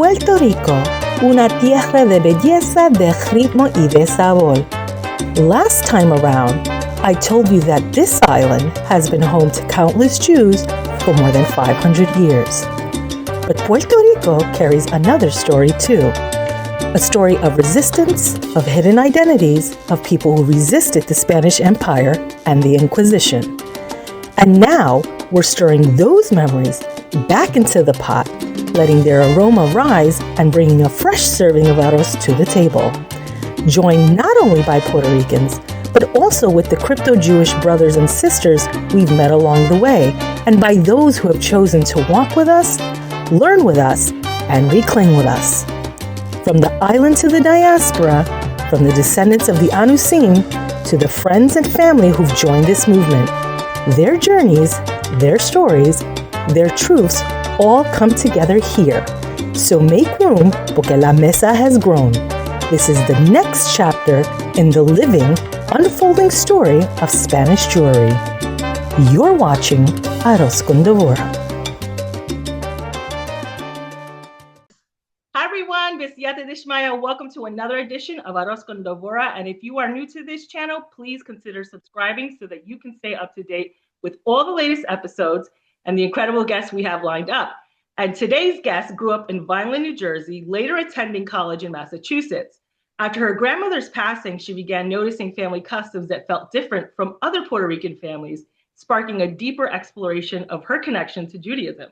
Puerto Rico, una tierra de belleza, de ritmo y de sabor. Last time around, I told you that this island has been home to countless Jews for more than 500 years. But Puerto Rico carries another story too. A story of resistance, of hidden identities, of people who resisted the Spanish Empire and the Inquisition. And now we're stirring those memories back into the pot, letting their aroma rise and bringing a fresh serving of arroz to the table. Joined not only by Puerto Ricans, but also with the crypto-Jewish brothers and sisters we've met along the way, and by those who have chosen to walk with us, learn with us, and reclaim with us. From the island to the diaspora, from the descendants of the Anusim to the friends and family who've joined this movement, their journeys, their stories, their truths all come together here. So make room, porque la mesa has grown. This is the next chapter in the living, unfolding story of Spanish Jewry. You're watching Arroz con Devorah. Hi everyone, Besiata Dishmaya. Welcome to another edition of Arroz con Devorah. And if you are new to this channel, please consider subscribing so that you can stay up to date with all the latest episodes and the incredible guests we have lined up. And today's guest grew up in Vineland, New Jersey, later attending college in Massachusetts. After her grandmother's passing, she began noticing family customs that felt different from other Puerto Rican families, sparking a deeper exploration of her connection to Judaism.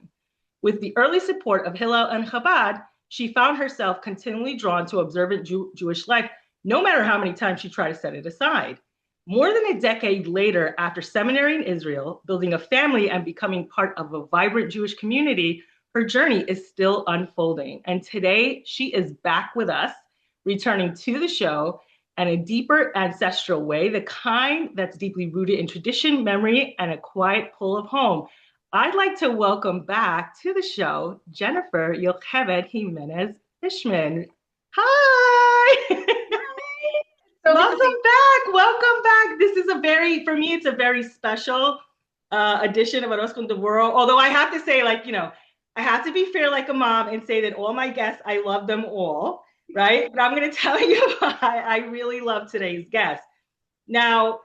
With the early support of Hillel and Chabad, she found herself continually drawn to observant Jewish life, no matter how many times she tried to set it aside. More than a decade later, after seminary in Israel, building a family and becoming part of a vibrant Jewish community, her journey is still unfolding. And today she is back with us, returning to the show in a deeper ancestral way, the kind that's deeply rooted in tradition, memory, and a quiet pull of home. I'd like to welcome back to the show, Jennifer Yocheved Jimenez Fischman. Hi! Welcome back. This is for me, it's a very special edition of Arroz con Devorah. Although I have to say, I have to be fair like a mom and say that all my guests, I love them all, right? But I'm going to tell you why I really love today's guest. Now,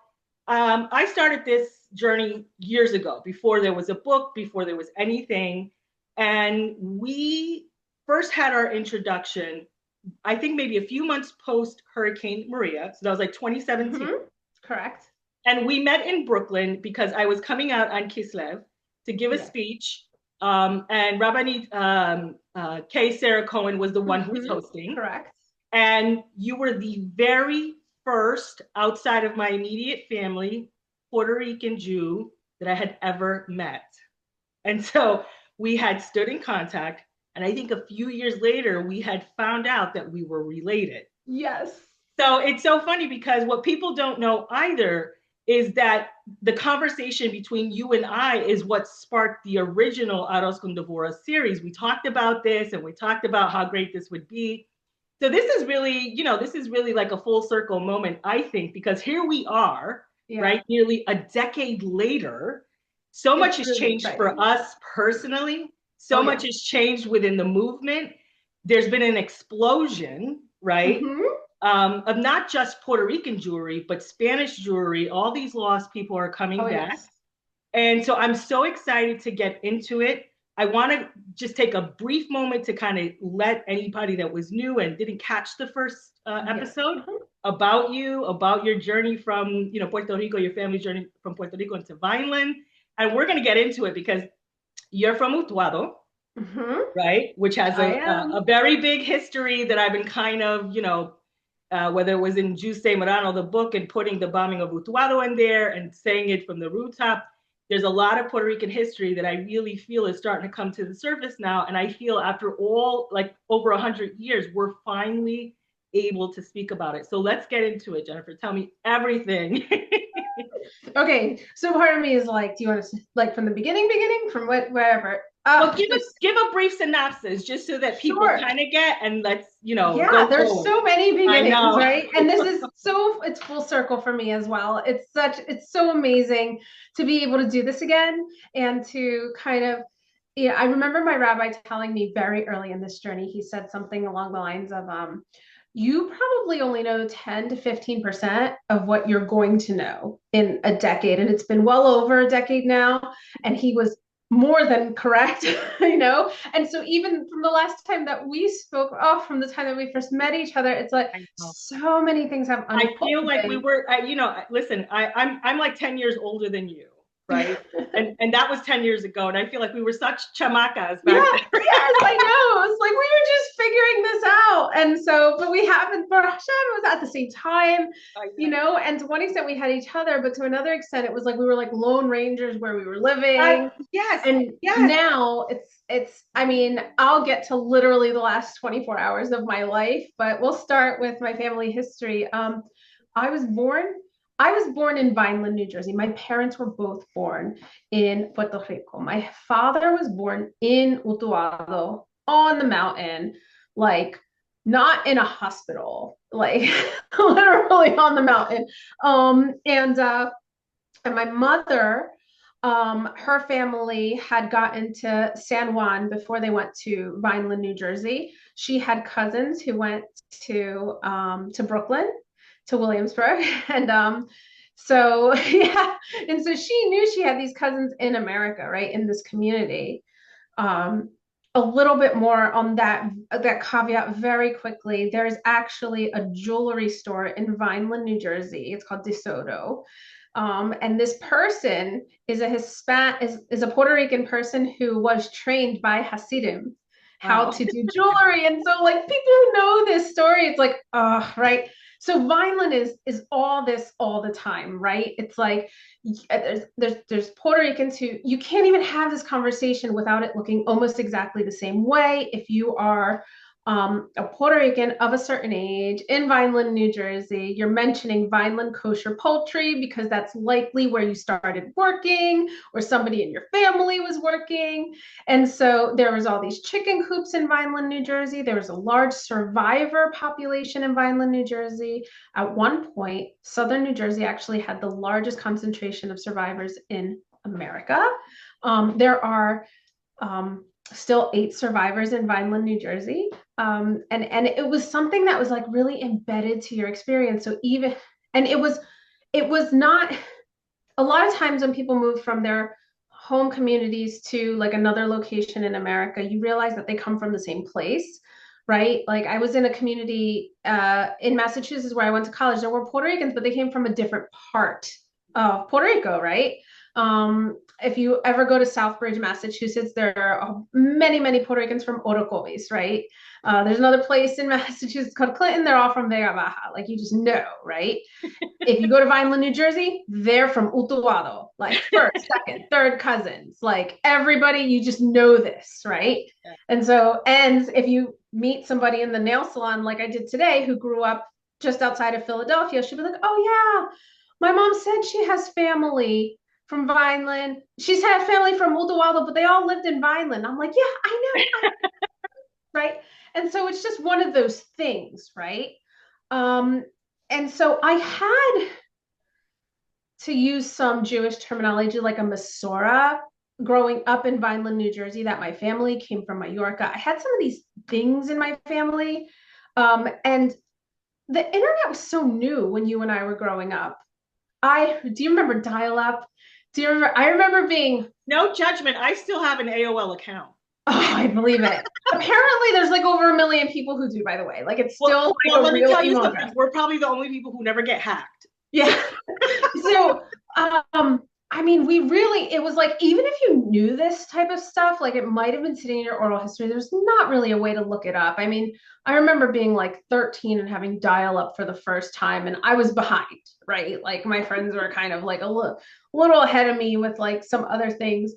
I started this journey years ago, before there was a book, before there was anything. And we first had our introduction, I think maybe a few months post Hurricane Maria. So that was like 2017. Mm-hmm. Correct. And we met in Brooklyn because I was coming out on Kislev to give a speech. And Rabbanit K. Sarah Cohen was the one who was hosting. Correct. And you were the very first, outside of my immediate family, Puerto Rican Jew that I had ever met. And so we had stood in contact. And I think a few years later, we had found out that we were related. Yes. So it's so funny because what people don't know either is that the conversation between you and I is what sparked the original Arroz con Devorah series. We talked about this and we talked about how great this would be. So this is really like a full circle moment, I think, because here we are, right? Nearly a decade later. So much has changed for us personally. So much has changed within the movement. There's been an explosion, right? Of not just Puerto Rican Jewry, but Spanish Jewry. All these lost people are coming back. Yes. And so I'm so excited to get into it. I want to just take a brief moment to kind of let anybody that was new and didn't catch the first episode about you, about your journey from, Puerto Rico, your family journey from Puerto Rico into Vineland. And we're going to get into it because you're from Utuado, right? Which has a very big history that I've been kind of, whether it was in Jose Morano, the book, and putting the bombing of Utuado in there and saying it from the rooftop. There's a lot of Puerto Rican history that I really feel is starting to come to the surface now. And I feel after all, like over 100 years, we're finally able to speak about it. So let's get into it, Jennifer. Tell me everything. Okay. So part of me is like, do you want to from the beginning, from wherever? Well, give a brief synopsis just so that people kind of get, and let's, Yeah, there's so many beginnings, right? And this is it's full circle for me as well. It's so amazing to be able to do this again and to kind of yeah, I remember my rabbi telling me very early in this journey, he said something along the lines of, you probably only know 10 to 15% of what you're going to know in a decade. And it's been well over a decade now. And he was more than correct, you know? And so even from the last time that we spoke, oh, from the time that we first met each other, it's like I know. so many things have I feel like we unfolded. were, listen, I'm like 10 years older than you, right? And that was 10 years ago. And I feel like we were such chamacas Yeah, back then. yes, I know. It's like we were just figuring this out. And so, but we haven't, for Hashem, it was at the same time, I you know. know, and to one extent we had each other, but to another extent, it was like we were like lone rangers where we were living. Yes, And yes. now I mean, I'll get to literally the last 24 hours of my life, but we'll start with my family history. I was born I was born in Vineland, New Jersey. My parents were both born in Puerto Rico. My father was born in Utuado on the mountain, like not in a hospital, like literally on the mountain. And my mother, her family had gotten to San Juan before they went to Vineland, New Jersey. She had cousins who went to Brooklyn, to Williamsburg, and so yeah, and so she knew she had these cousins in America, right, in this community. Um, a little bit more on that caveat very quickly. There's actually a jewelry store in Vineland, New Jersey. It's called DeSoto. And this person is is a Puerto Rican person who was trained by Hasidim how Wow. to do jewelry. And so like people who know this story, it's like, oh, right. So Vineland is all this all the time, right? It's like there's Puerto Ricans who you can't even have this conversation without it looking almost exactly the same way. If you are a Puerto Rican of a certain age in Vineland, New Jersey, you're mentioning Vineland kosher poultry because that's likely where you started working or somebody in your family was working. And so there was all these chicken coops in Vineland, New Jersey. There was a large survivor population in Vineland, New Jersey. At one point, Southern New Jersey actually had the largest concentration of survivors in America. There are still 8 survivors in Vineland, New Jersey. And it was something that was like really embedded to your experience. So even, and it was not, a lot of times when people move from their home communities to like another location in America, you realize that they come from the same place, right? Like I was in a community in Massachusetts where I went to college. There were Puerto Ricans, but they came from a different part of Puerto Rico, right? If you ever go to Southbridge, Massachusetts, there are many, many Puerto Ricans from Orocovis, right? There's another place in Massachusetts called Clinton. They're all from Vega Baja. Like you just know, right? If you go to Vineland, New Jersey, they're from Utuado, like first, second, third cousins. Like everybody, you just know this, right? And so, and if you meet somebody in the nail salon, like I did today, who grew up just outside of Philadelphia, she'd be like, oh, yeah, my mom said she has family from Vineland. She's had family from Utuado, but they all lived in Vineland. I'm like, yeah, I know, right? And so it's just one of those things, right? Um, and so I had to use some Jewish terminology like a Masorah growing up in Vineland, New Jersey, that my family came from Mallorca. I had some of these things in my family. And the internet was so new when you and I were growing up. Do you remember dial up? I remember being, No judgment. I still have an AOL account. oh, I believe it. Apparently, there's like over 1 million people who do, by the way. Like it's still like a let me real tell you email something. address. We're probably the only people who never get hacked. Yeah. So, I mean, it was like, even if you knew this type of stuff, like it might have been sitting in your oral history, there's not really a way to look it up. I mean, I remember being like 13 and having dial up for the first time, and I was behind, right? Like my friends were kind of like little ahead of me with like some other things.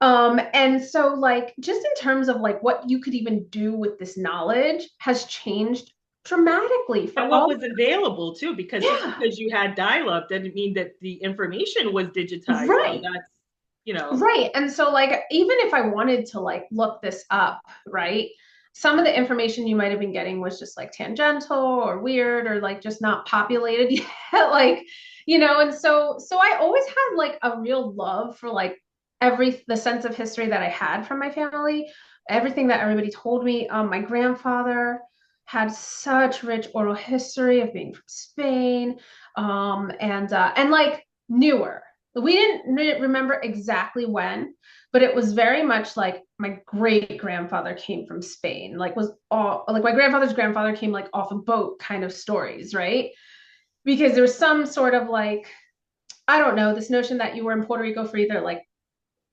And so like just in terms of like what you could even do with this knowledge has changed dramatically for And what all. was available too, because just Yeah, because you had dial-up didn't mean that the information was digitized. right. So that's, you know, Right. And so like even if I wanted to like look this up, right? Some of the information you might have been getting was just like tangential or weird or like just not populated yet. Like, you know, and so I always had like a real love for like the sense of history that I had from my family, everything that everybody told me. My grandfather had such rich oral history of being from Spain, and like newer. We didn't remember exactly when, but it was very much like my great grandfather came from Spain, like was all like my grandfather's grandfather came like off a boat kind of stories, right? Because there was some sort of like, I don't know, this notion that you were in Puerto Rico for either like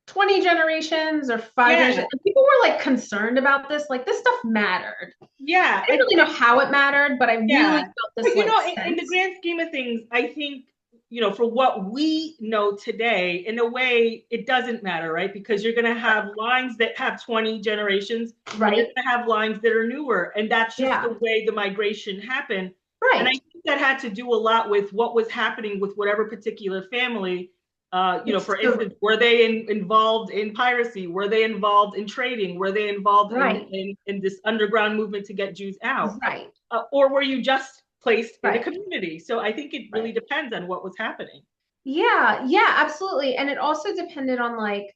20 generations or five Yeah. generations. People were like concerned about this. Like this stuff mattered. Yeah. I didn't really know how it mattered, but I really felt this But you like know, sense. in the grand scheme of things, I think, you know, for what we know today, in a way, it doesn't matter, right? Because you're going to have lines that have 20 generations, right? And you're going to have lines that are newer, and that's just Yeah. the way the migration happened. Right. And I think that had to do a lot with what was happening with whatever particular family. You know, for instance, were they involved in piracy? Were they involved in trading? Were they involved right. in this underground movement to get Jews out? Right. Or were you just placed in Right. a community? So I think it really depends on what was happening. Yeah, absolutely. And it also depended on like,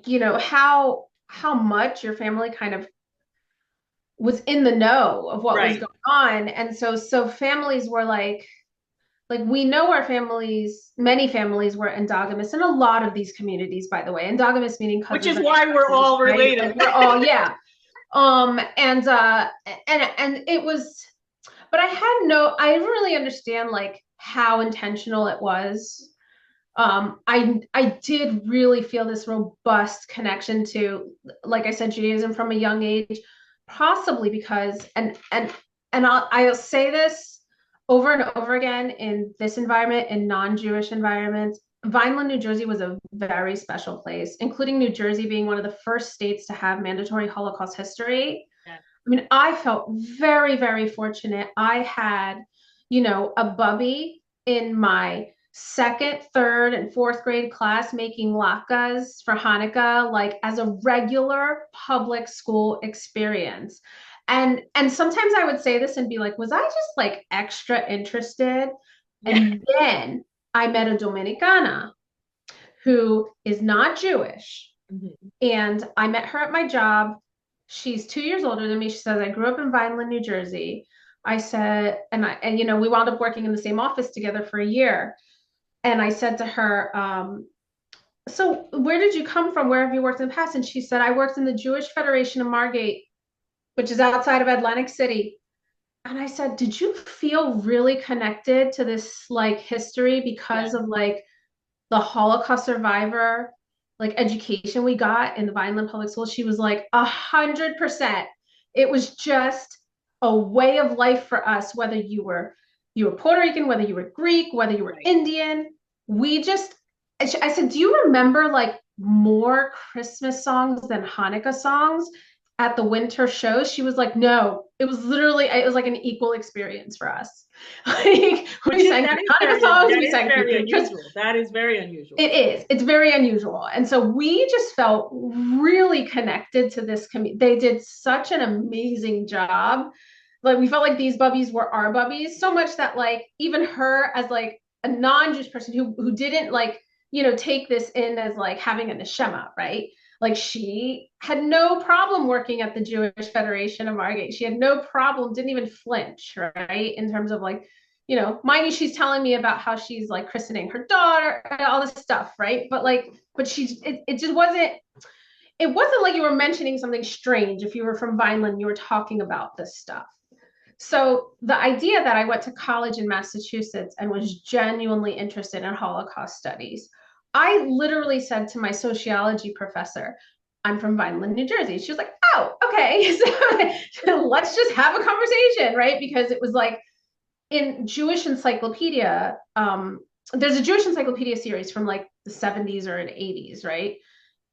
you know, how much your family kind of was in the know of what was going on. And so families were like we know our families, many families were endogamous in a lot of these communities, by the way. Endogamous meaning cousins, which is why we're all related. Right? Like we're all and it was, but I didn't really understand like how intentional it was. I did really feel this robust connection to, like I said, Judaism from a young age, possibly because I'll say this over and over again in this environment, in non-Jewish environments. Vineland, New Jersey was a very special place, including New Jersey being one of the first states to have mandatory Holocaust history. Yeah. I mean, I felt very, very fortunate. I had, you know, a bubby in my second, third, and fourth grade class making latkes for Hanukkah, like as a regular public school experience. And sometimes I would say this and be like, was I just like extra interested? Yeah. And then I met a Dominicana who is not Jewish. Mm-hmm. And I met her at my job. She's 2 years older than me. She says, I grew up in Vineland, New Jersey. I said, and you know, we wound up working in the same office together for a year. And I said to her, so where did you come from? Where have you worked in the past? And she said, I worked in the Jewish Federation of Margate, which is outside of Atlantic City. And I said, did you feel really connected to this like history because of like the Holocaust survivor, like education we got in the Vineland Public School? She was like, 100%. It was just a way of life for us, whether you were Puerto Rican, whether you were Greek, whether you were Indian. I said, do you remember like more Christmas songs than Hanukkah songs at the winter shows? She was like, no, it was like an equal experience for us. Like we sang Hanukkah songs, we sang unusual. That is very unusual. It is. It's very unusual. And so we just felt really connected to this community. They did such an amazing job. Like we felt like these bubbies were our bubbies, so much that like even her as like a non-Jewish person who didn't like, you know, take this in as like having a neshama, right? Like she had no problem working at the Jewish Federation of Margate. She had no problem, didn't even flinch, right? In terms of like, you know, mind you, she's telling me about how she's like christening her daughter and all this stuff, right? But it just wasn't, it wasn't like you were mentioning something strange. If you were from Vineland, you were talking about this stuff. So the idea that I went to college in Massachusetts and was genuinely interested in Holocaust studies, I literally said to my sociology professor, I'm from Vineland, New Jersey. She was like, oh, okay. So let's just have a conversation, right? Because it was like in Jewish Encyclopedia, there's a Jewish Encyclopedia series from like the 70s or 80s, right?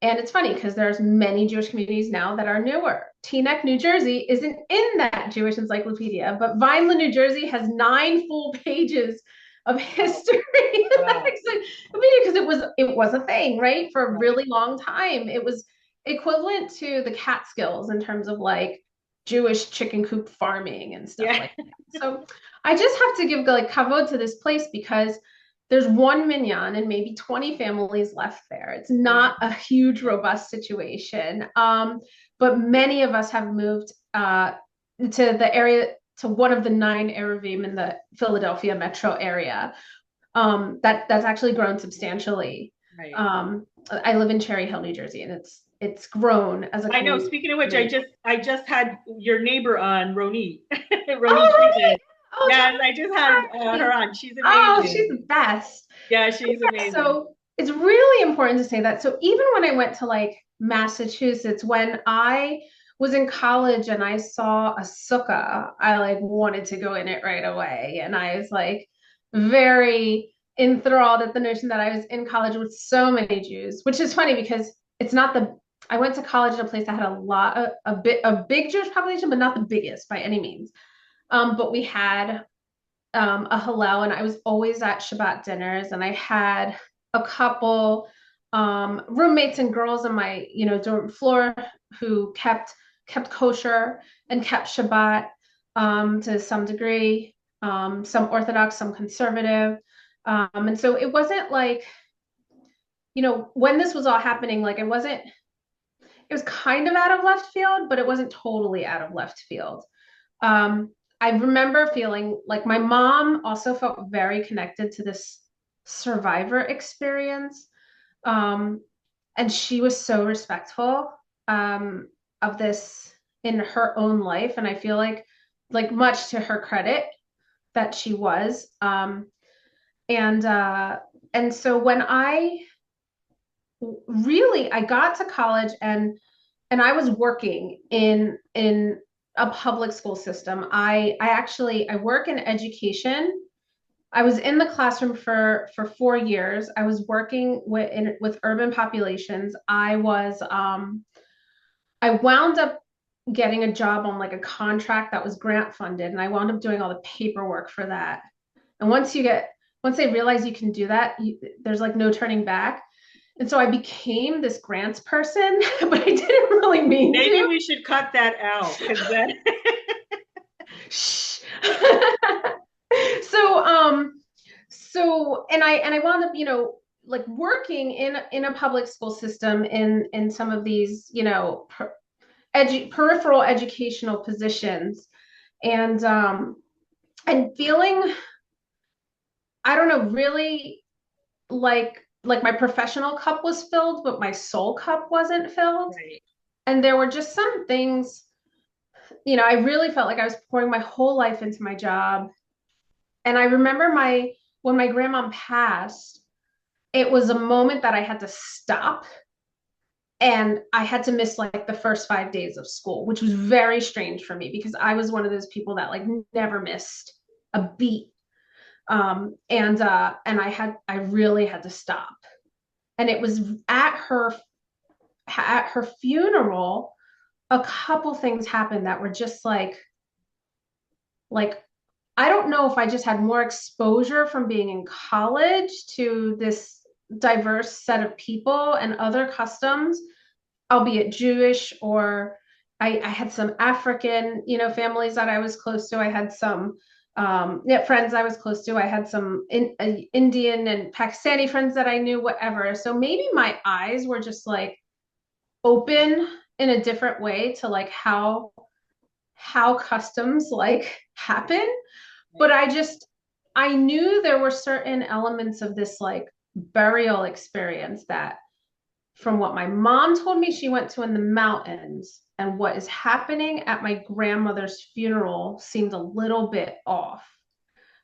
And it's funny because there's many Jewish communities now that are newer. Teaneck, New Jersey isn't in that Jewish encyclopedia, but Vineland, New Jersey has 9 full pages of history. Wow. Because it was a thing, right? For a really long time. It was equivalent to the Catskills in terms of like Jewish chicken coop farming and stuff like that. So I just have to give like kavod to this place because there's one minyan and maybe 20 families left there. It's not a huge, robust situation. But many of us have moved to the area, to one of the 9 Eruvim in the Philadelphia metro area. That's actually grown substantially. Right. I live in Cherry Hill, New Jersey, and it's grown as a I know. community. Speaking of which, I just had your neighbor on, Ronit. Ronit. Ronit! Oh, yes, I just had her on. She's amazing. Oh, she's the best. Yeah, she's amazing. So it's really important to say that. So even when I went to like Massachusetts, when I was in college and I saw a sukkah, I like wanted to go in it right away. And I was like very enthralled at the notion that I was in college with so many Jews, which is funny because it's not I went to college in a place that had a big Jewish population, but not the biggest by any means. But we had a Hillel, and I was always at Shabbat dinners, and I had a couple roommates and girls on my dorm floor who kept kosher and kept Shabbat to some degree, some Orthodox, some conservative, and so it wasn't like, when this was all happening, like it was kind of out of left field, but it wasn't totally out of left field. I remember feeling like my mom also felt very connected to this survivor experience. And she was so respectful of this in her own life. And I feel like much to her credit that she was. And so when I got to college and I was working in a public school system. I work in education. I was in the classroom for 4 years. I was working with urban populations. I wound up getting a job on like a contract that was grant funded, and I wound up doing all the paperwork for that. And once they realize you can do that, there's like no turning back. And so I became this grants person, but I didn't really mean to. Maybe we should cut that out, because then. Shh. So I wound up, like working in a public school system in some of these, peripheral educational positions, and feeling, I don't know, really like my professional cup was filled, but my soul cup wasn't filled. Right. And there were just some things, I really felt like I was pouring my whole life into my job. And I remember when my grandma passed, it was a moment that I had to stop, and I had to miss like the first 5 days of school, which was very strange for me because I was one of those people that like never missed a beat. And I really had to stop. And it was at her funeral, a couple things happened that were just like, I don't know if I just had more exposure from being in college to this diverse set of people and other customs, albeit Jewish, or I had some African, families that I was close to. I had some friends I was close to. I had some Indian and Pakistani friends that I knew, whatever. So maybe my eyes were just like open in a different way to like how customs like happen. But I knew there were certain elements of this like burial experience that, from what my mom told me she went to in the mountains and what is happening at my grandmother's funeral, seemed a little bit off.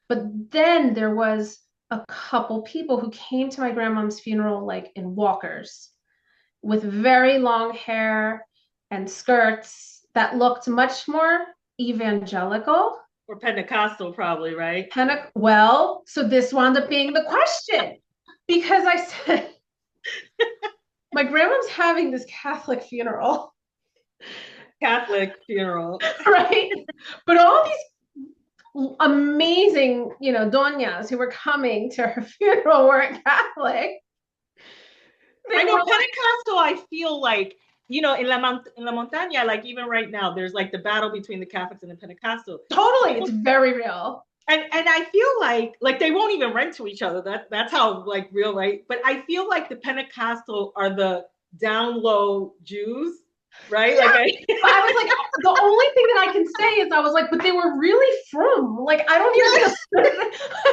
But then there was a couple people who came to my grandmom's funeral like in walkers with very long hair and skirts that looked much more evangelical. Or Pentecostal, probably, right? Well, so this wound up being the question, because I said, my grandma's having this Catholic funeral. Right? But all these amazing, doñas who were coming to her funeral weren't Catholic. I know Pentecostal, I feel like, in La Montaña, like even right now, there's like the battle between the Catholics and the Pentecostal. Totally, it's very real. And I feel like they won't even rent to each other. That's how like real, right? But I feel like the Pentecostal are the down low Jews, right? Yeah. Like But I was like, the only thing that I can say is I was like, but they were really frum. Like, I don't even know.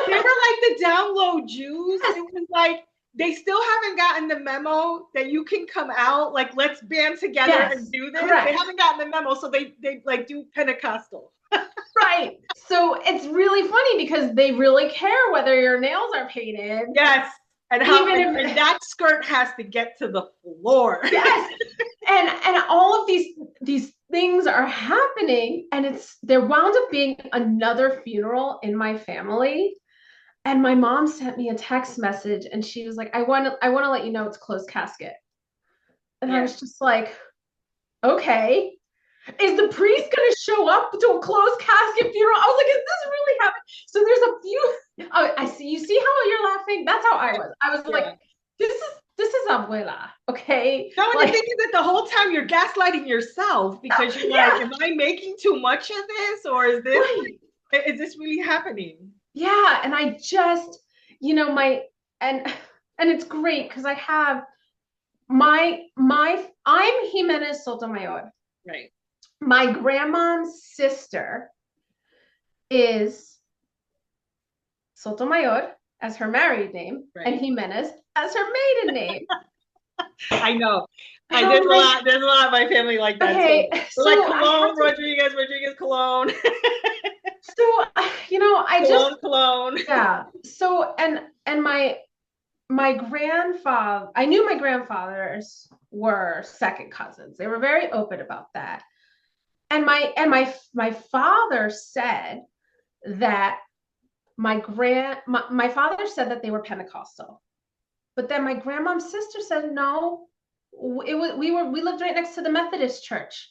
they were like the down low Jews. It was like they still haven't gotten the memo that you can come out. Like, let's band together Yes, and do this. correct. They haven't gotten the memo, so they like do Pentecostal. Right. So it's really funny because they really care whether your nails are painted. Yes. And how Even and that skirt has to get to the floor. Yes. And all of these things are happening, and there wound up being another funeral in my family. And my mom sent me a text message and she was like, I want to let you know it's closed casket. And I was just like, okay. Is the priest going to show up to a closed casket funeral? I was like, is this really happening? So there's a few. Oh, I see. You see how you're laughing? That's how I was. I was like, this is abuela, okay? No, and like, the thing is that the whole time you're gaslighting yourself because you're like, am I making too much of this, or is this really happening? Yeah, and I just, and it's great because I have I'm Jimenez Sotomayor. Right. My grandmom's sister is Sotomayor as her married name, right, and Jimenez as her maiden name. I know. There's a lot of my family like that. Okay, so like Cologne, Rodriguez, Cologne. So, Cologne. Yeah. So, and my grandfather, I knew my grandfathers were second cousins. They were very open about that. And my father said that my father said that they were Pentecostal. But then my grandmom's sister said no. We lived right next to the Methodist church.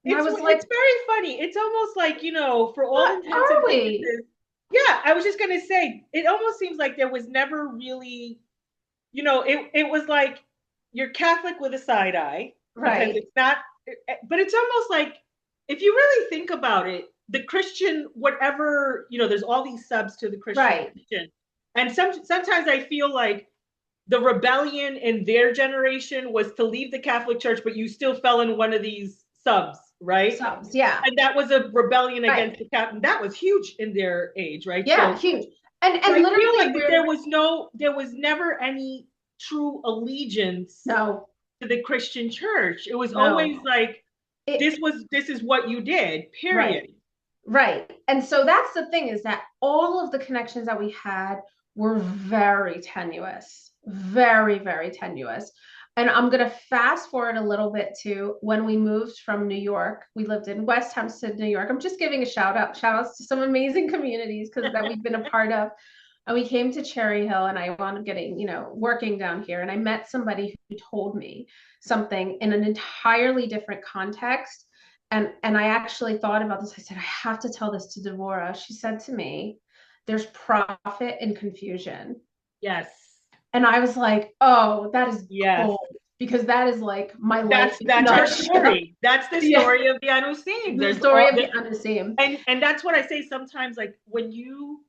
And I was like, it's very funny. It's almost like, for all intents and purposes. Yeah, I was just gonna say, it almost seems like there was never really, it was like you're Catholic with a side eye. Right. Because it's not, but it's almost like if you really think about it, the Christian, whatever, there's all these subs to the Christian. Right. And sometimes I feel like the rebellion in their generation was to leave the Catholic Church, but you still fell in one of these subs, right? Subs, yeah. And that was a rebellion against the Catholic. That was huge in their age, right? Yeah, so, huge. And literally, like there was never any true allegiance to the Christian church. It was always like this is what you did, period. Right. And so that's the thing, is that all of the connections that we had were very tenuous, very, very tenuous. And I'm going to fast forward a little bit to when we moved from New York. We lived in West Hempstead, New York. I'm just giving shout outs to some amazing communities that we've been a part of. And we came to Cherry Hill, and I wound up getting, working down here. And I met somebody who told me something in an entirely different context. And I actually thought about this. I said, I have to tell this to Devorah. She said to me, there's profit in confusion. Yes. And I was like, oh, that is gold, because that is like my life. That's our story. That's the story of the Anusim. The story of the Anusim. And that's what I say sometimes, like when you,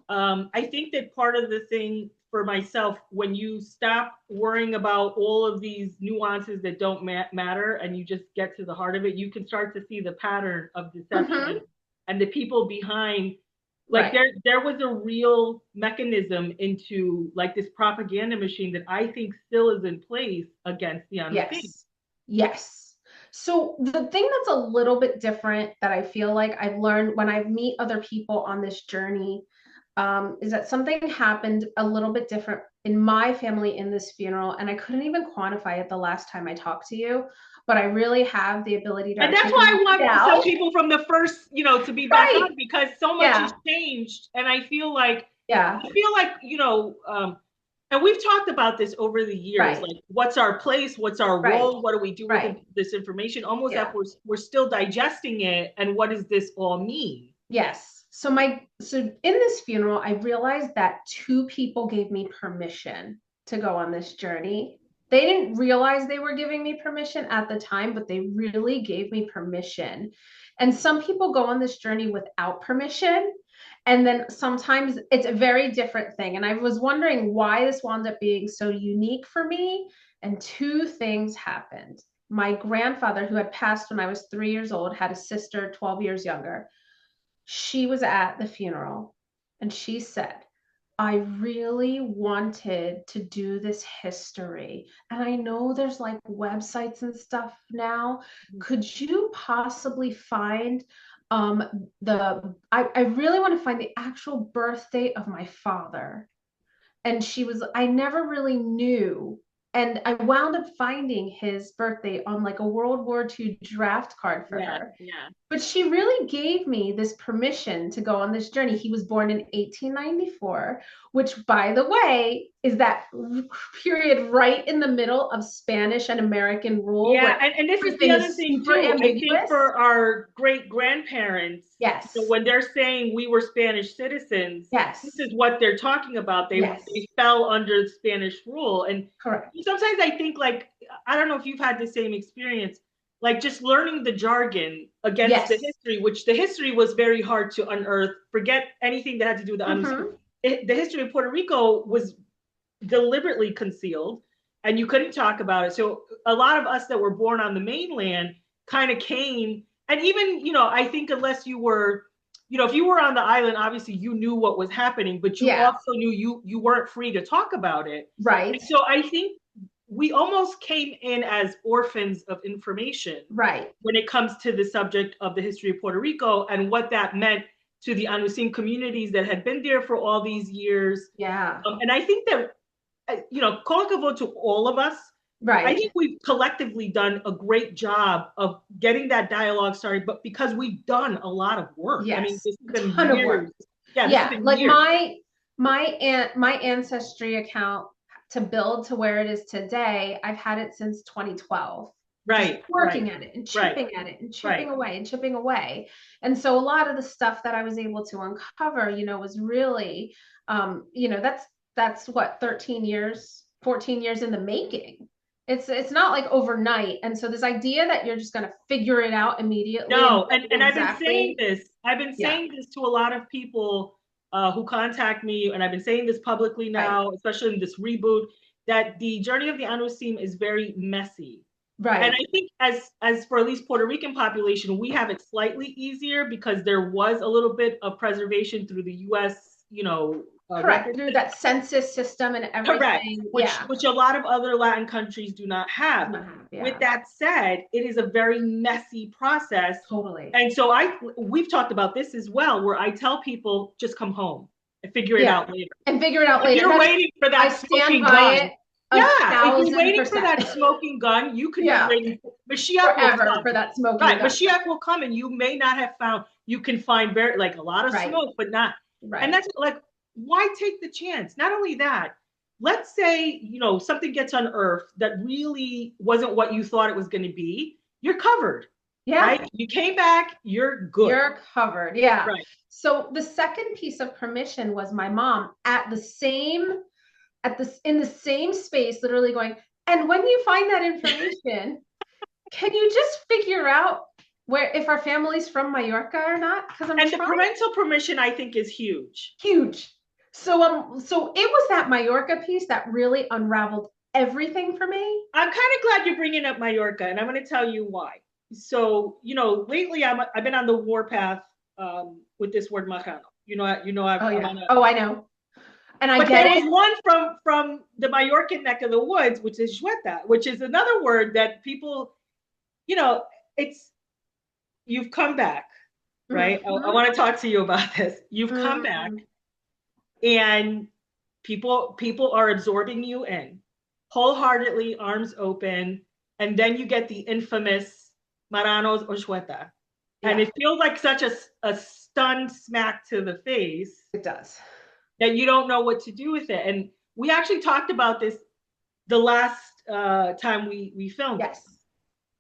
I think that part of the thing for myself, when you stop worrying about all of these nuances that don't matter and you just get to the heart of it, you can start to see the pattern of deception and the people behind. Like there was a real mechanism into like this propaganda machine that I think still is in place against the Anusim. Yes. So the thing that's a little bit different that I feel like I've learned when I meet other people on this journey is that something happened a little bit different in my family in this funeral. And I couldn't even quantify it the last time I talked to you, but I really have the ability to. And that's why I want some people from the first, to be back on, because so much has changed. And I feel like, and we've talked about this over the years, like what's our place, what's our role, what do we do with this information, almost like we're still digesting it, and what does this all mean? Yes. So in this funeral, I realized that 2 people gave me permission to go on this journey. They didn't realize they were giving me permission at the time, but they really gave me permission. And some people go on this journey without permission. And then sometimes it's a very different thing. And I was wondering why this wound up being so unique for me. And two things happened. My grandfather, who had passed when I was 3 years old, had a sister 12 years younger. She was at the funeral and she said, I really wanted to do this history. And I know there's like websites and stuff now. Could you possibly find I really want to find the actual birth date of my father. And I never really knew. And I wound up finding his birthday on like a World War II draft card for her. Yeah. But she really gave me this permission to go on this journey. He was born in 1894, which, by the way, is that period right in the middle of Spanish and American rule. Yeah, and this is the other thing too. I think for our great grandparents, yes, so when they're saying we were Spanish citizens, yes, this is what they're talking about. They fell under Spanish rule, and correct. Sometimes I think, like, I don't know if you've had the same experience, like just learning the jargon against the history, which the history was very hard to unearth. Forget anything that had to do with the history of Puerto Rico was deliberately concealed and you couldn't talk about it. So a lot of us that were born on the mainland kind of came, and even, I think unless you were, if you were on the island, obviously you knew what was happening, but you also knew you weren't free to talk about it. Right. And so I think we almost came in as orphans of information. Right. When it comes to the subject of the history of Puerto Rico and what that meant to the Anusim communities that had been there for all these years. Yeah. And I think that, kol hakavod to all of us. Right. I think we've collectively done a great job of getting that dialogue started, but because we've done a lot of work. Yes. I mean, this has been ton years. Of work. Yeah. Like years. my ancestry account to build to where it is today, I've had it since 2012. Right. Just working at it and chipping at it and chipping away and chipping away. And so a lot of the stuff that I was able to uncover, was really, that's what, 13 years, 14 years in the making. It's not like overnight. And so this idea that you're just going to figure it out immediately. No, and I've been saying this. I've been saying this to a lot of people who contact me, and I've been saying this publicly now, especially in this reboot, that the journey of the Anusim is very messy. Right. And I think as for at least Puerto Rican population, we have it slightly easier because there was a little bit of preservation through the U.S., correct, through that census system and everything. Correct, which a lot of other Latin countries do not have. With that said, it is a very messy process. Totally. And so we've talked about this as well, where I tell people, just come home and figure it out later. And figure it out later. You're waiting for that smoking gun. If you're waiting for that smoking gun, you could be waiting Mashiach forever for that smoking gun. Mashiach will come, and you may not have found. You can find very like a lot of smoke, but not. Right. And that's like, why take the chance? Not only that, let's say something gets unearthed that really wasn't what you thought it was going to be. You're covered. Yeah. Right? You came back. You're good. You're covered. Yeah. Right. So the second piece of permission was my mom in the same space, literally going, and when you find that information, can you just figure out if our family's from Mallorca or not? The parental permission, I think, is huge. Huge. So it was that Mallorca piece that really unraveled everything for me. I'm kind of glad you're bringing up Mallorca, and I'm going to tell you why. So, lately I've been on the warpath with this word marrano. I know. And but there was one from the Mallorcan neck of the woods, which is jueta, which is another word that people, you've come back, right? Mm-hmm. I want to talk to you about this. You've come back, and people are absorbing you in wholeheartedly, arms open, and then you get the infamous marranos or jueta. And it feels like such a stunned smack to the face. It does. That you don't know what to do with it. And we actually talked about this the last time we filmed. Yes.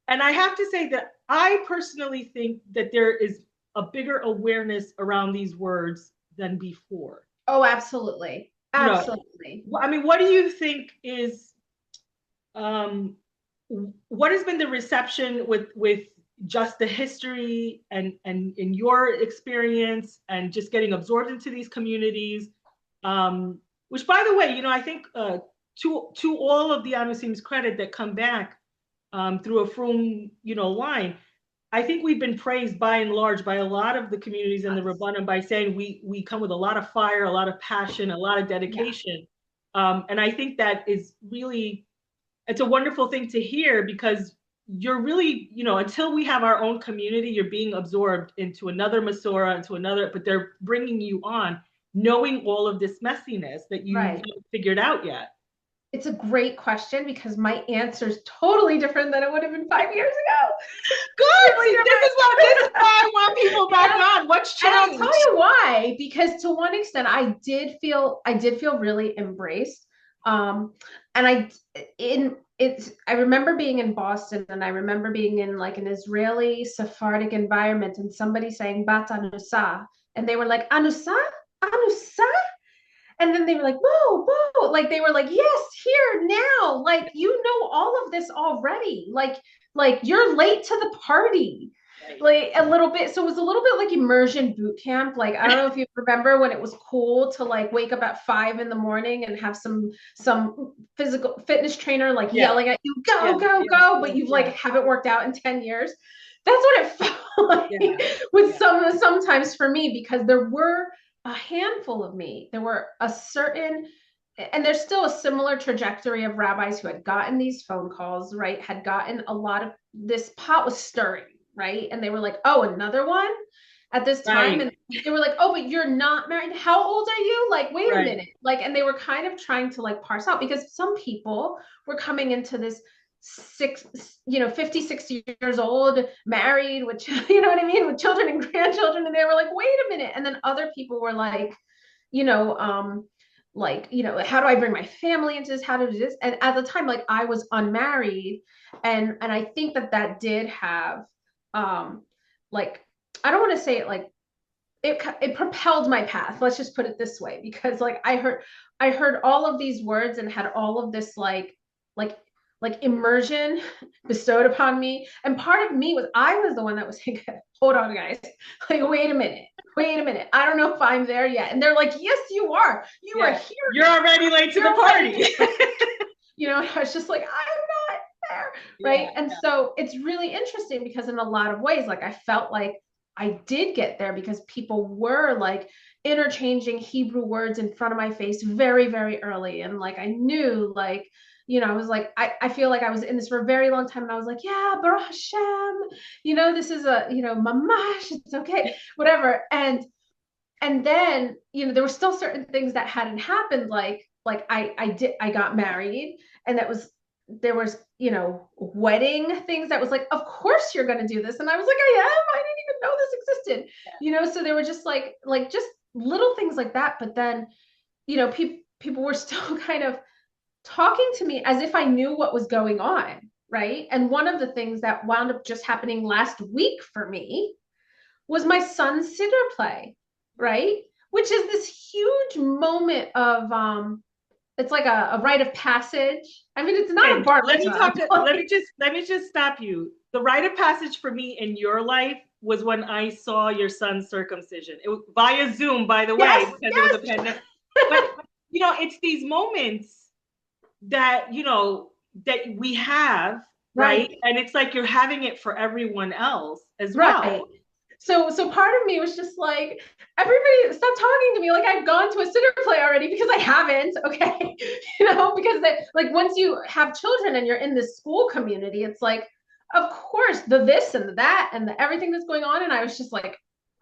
And I have to say that I personally think that there is a bigger awareness around these words than before. Oh, absolutely. Absolutely. I mean, what do you think is, what has been the reception with just the history and in your experience and just getting absorbed into these communities. Which, by the way, I think to all of the Anusim's credit that come back through a Frum, line, I think we've been praised by and large by a lot of the communities in the Rabbanim by saying we come with a lot of fire, a lot of passion, a lot of dedication. And I think that is really, it's a wonderful thing to hear, because you're really, until we have our own community, you're being absorbed into another Masorah, into another, but they're bringing you on, knowing all of this messiness that you haven't figured out yet. It's a great question, because my answer is totally different than it would have been 5 years ago. Good. See, this is why I want people back on. What's changed? And I'll tell you why. Because to one extent, I did feel really embraced. And I remember being in Boston, and I remember being in like an Israeli Sephardic environment, and somebody saying Bat Anusa, and they were like, Anusa? Anusa? And then they were like, whoa, whoa. Like, they were like, yes, here, now. Like, you know all of this already. Like you're late to the party. Like, a little bit. So it was a little bit like immersion boot camp. Like, I don't know if you remember when it was cool to like wake up at 5 a.m. and have some physical fitness trainer like yelling at you, go. But you've like haven't worked out in 10 years. That's what it felt like with sometimes for me, because there were a handful of me. There were a certain, and there's still a similar trajectory of rabbis who had gotten these phone calls, right? Had gotten a lot of, this pot was stirring, right? And they were like, oh, another one at this time. And they were like, oh, but you're not married. How old are you? Like, wait a minute. Like, and they were kind of trying to like parse out, because some people were coming into this 50, 60 years old, married, with, you know what I mean, with children and grandchildren. And they were like, wait a minute. And then other people were like, how do I bring my family into this? How to do this? And at the time, like, I was unmarried. And I think that did have, like, I don't want to say it like, it propelled my path. Let's just put it this way, because like, I heard all of these words and had all of this like immersion bestowed upon me. And part of me was, I was the one that was like, hold on, guys. Like, wait a minute. I don't know if I'm there yet. And they're like, yes, you are. You are here. You're already late to the party. I was just like, I'm not there. Right. And so it's really interesting, because in a lot of ways, like, I felt like I did get there, because people were like interchanging Hebrew words in front of my face very, very early. And like, I knew, like, I was like, I feel like I was in this for a very long time, and I was like, yeah, Baruch Hashem, this is a, mamash, it's okay, whatever. And then, there were still certain things that hadn't happened. Like I got married, and there was, wedding things that was like, of course you're going to do this. And I was like, I didn't even know this existed, so they were just like just little things like that. But then, people were still kind of talking to me as if I knew what was going on, right? And one of the things that wound up just happening last week for me was my son's siddur play, right? Which is this huge moment of, it's like a rite of passage. I mean, it's not a bar mitzvah. Let me just stop you. The rite of passage for me in your life was when I saw your son's circumcision. It was via Zoom, by the way, because it was a pandemic. But it's these moments that that we have, right? And it's like you're having it for everyone else as well. So part of me was just like, everybody stop talking to me like I've gone to a siddur play already, because I haven't. Okay. Because like, once you have children and you're in this school community, it's like, of course, the this and the that and the everything that's going on. And I was just like,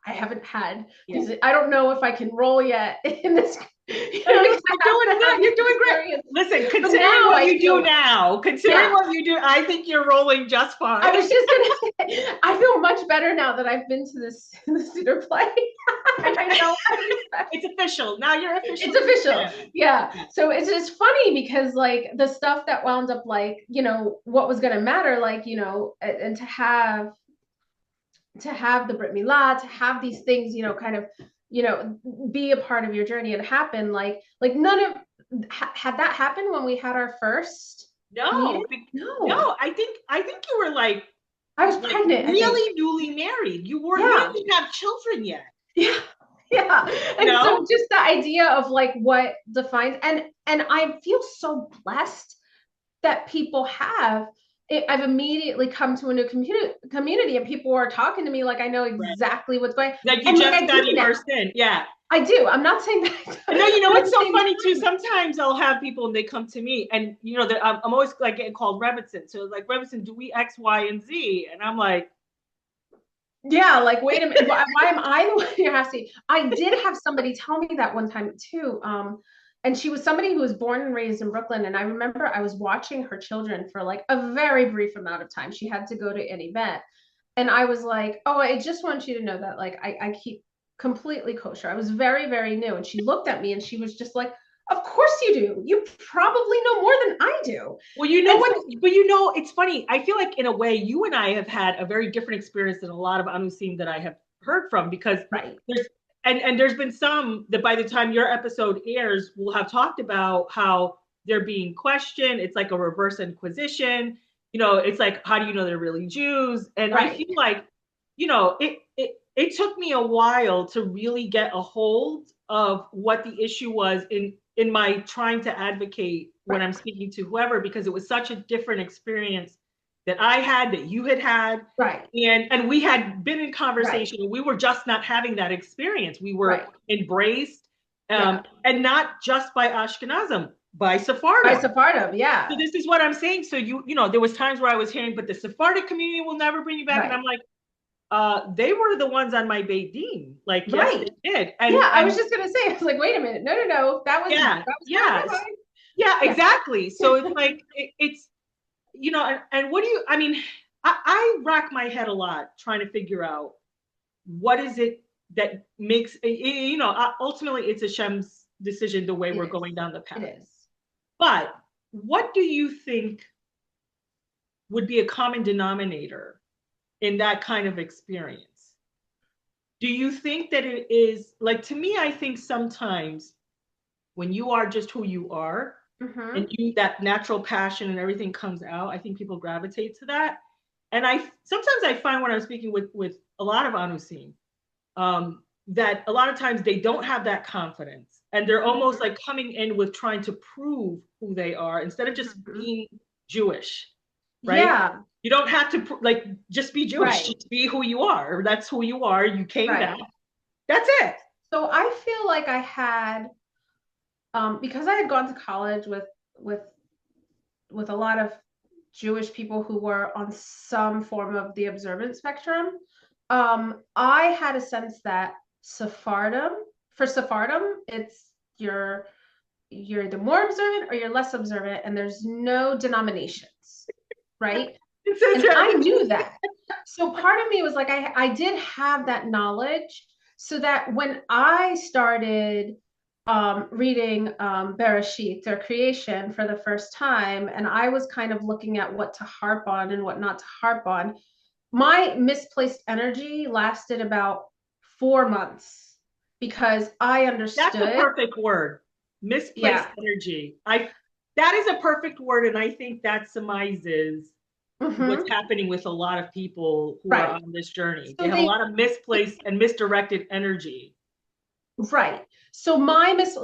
I haven't had these, I don't know if I can roll yet in this. You're doing great. Listen, considering what you do now, I think you're rolling just fine. I was just gonna. I feel much better now that I've been to this siddur play. I know it's official now. You're official. It's official. Yeah. So it's funny, because like the stuff that wound up like what was gonna matter, like and to have the Brit Milah, to have these things kind of be a part of your journey and happen, like none of had that happened when we had our first meeting? No, I think you were like I was like pregnant, I think. really newly married. You didn't have children yet. Yeah. Yeah. And so just the idea of like what defines, and I feel so blessed that people have it. I've immediately come to a new community and people are talking to me like I know exactly what's going on. Like you just got immersed in. Yeah. I do. I'm not saying that. No, you know what's so funny too? Sometimes I'll have people and they come to me and you know I'm always like getting called Rebbitzin. So like Rebbitzin, do we X, Y, and Z? And I'm like, yeah, like wait a minute. Why am I the one you're asking? I did have somebody tell me that one time too. And she was somebody who was born and raised in Brooklyn. And I remember I was watching her children for like a very brief amount of time. She had to go to an event. And I was like, oh, I just want you to know that like I keep completely kosher. I was very, very new. And she looked at me and she was just like, of course you do. You probably know more than I do. Well, you know what? But you know, it's funny. I feel like in a way, you and I have had a very different experience than a lot of Anusim that I have heard from because there's been some that by the time your episode airs, we'll have talked about how they're being questioned. It's like a reverse inquisition. You know, it's like, how do you know they're really Jews? And I feel like, you know, it took me a while to really get a hold of what the issue was in my trying to advocate when I'm speaking to whoever, because it was such a different experience that I had, that you had. Right. And we had been in conversation. Right. We were just not having that experience. We were embraced, and not just by Ashkenazim, by Sephardim. By Sephardim, yeah. So this is what I'm saying. So you know, there was times where I was hearing, but the Sephardic community will never bring you back. And I'm like, they were the ones on my Beit Din. Like, yes, they did. And, I was just gonna say, I was like, wait a minute, no, that was exactly. So it's like it's, you know, and what do you? I mean, I rack my head a lot trying to figure out what is it that makes, you know, ultimately it's Hashem's decision the way we're going down the path. It is. But what do you think would be a common denominator in that kind of experience? Do you think that it is, like, to me, I think sometimes when you are just who you are, and that natural passion and everything comes out, I think people gravitate to that. And sometimes I find when I'm speaking with a lot of Anusim, that a lot of times they don't have that confidence and they're almost like coming in with trying to prove who they are instead of just being Jewish, right? Yeah. You don't have to like just be Jewish, just be who you are. That's who you are. You came back. That's it. So I feel like I had, because I had gone to college with a lot of Jewish people who were on some form of the observant spectrum, I had a sense that for Sephardim, it's you're either more observant or you're less observant, and there's no denominations, right? And I knew that. So part of me was like, I did have that knowledge, so that when I started reading Bereshit, their creation, for the first time, and I was kind of looking at what to harp on and what not to harp on, my misplaced energy lasted about 4 months because I understood. That's a perfect word. Misplaced energy. That is a perfect word, and I think that surmises what's happening with a lot of people who are on this journey. So they have a lot of misplaced and misdirected energy. Right. So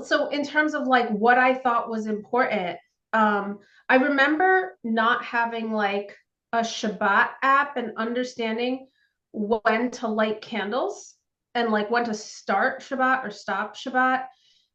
so in terms of like what I thought was important, I remember not having like a Shabbat app and understanding when to light candles and like when to start Shabbat or stop Shabbat.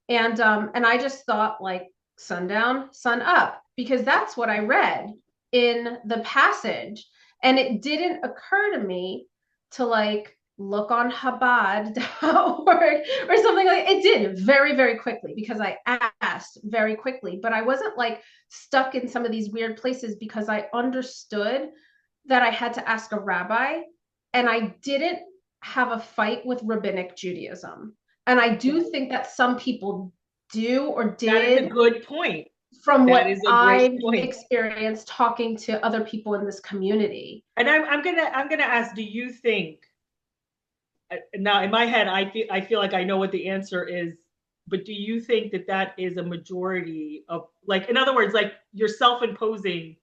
And I just thought like sundown, sun up, because that's what I read in the passage. And it didn't occur to me to like look on Chabad.org or something like it did very, very quickly because I asked very quickly, but I wasn't like stuck in some of these weird places because I understood that I had to ask a rabbi, and I didn't have a fight with rabbinic Judaism. And I do think that some people do or did. That is a good point. From what I've experienced talking to other people in this community. And I'm gonna ask, do you think, now in my head I feel like I know what the answer is, but do you think that is a majority of, like, in other words, like you're self-imposing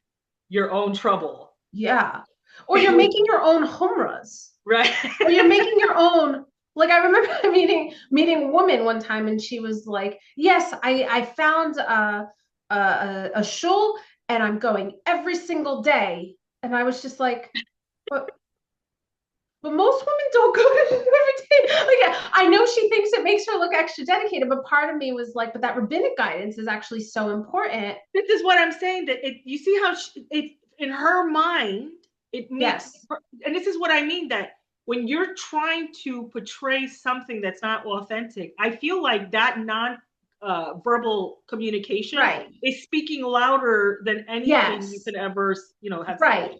your own trouble? Yeah. Or you're making your own humras. Right. Or you're making your own. Like I remember meeting a woman one time, and she was like, "Yes, I found a shul, and I'm going every single day." And I was just like, but most women don't go to every day. Like, yeah, I know she thinks it makes her look extra dedicated, but part of me was like, but that rabbinic guidance is actually so important. This is what I'm saying. That you see how it in her mind it makes, Yes. and this is what I mean, that when you're trying to portray something that's not authentic, I feel like that non verbal communication Right. is speaking louder than anything you Yes. could ever, have Right. said.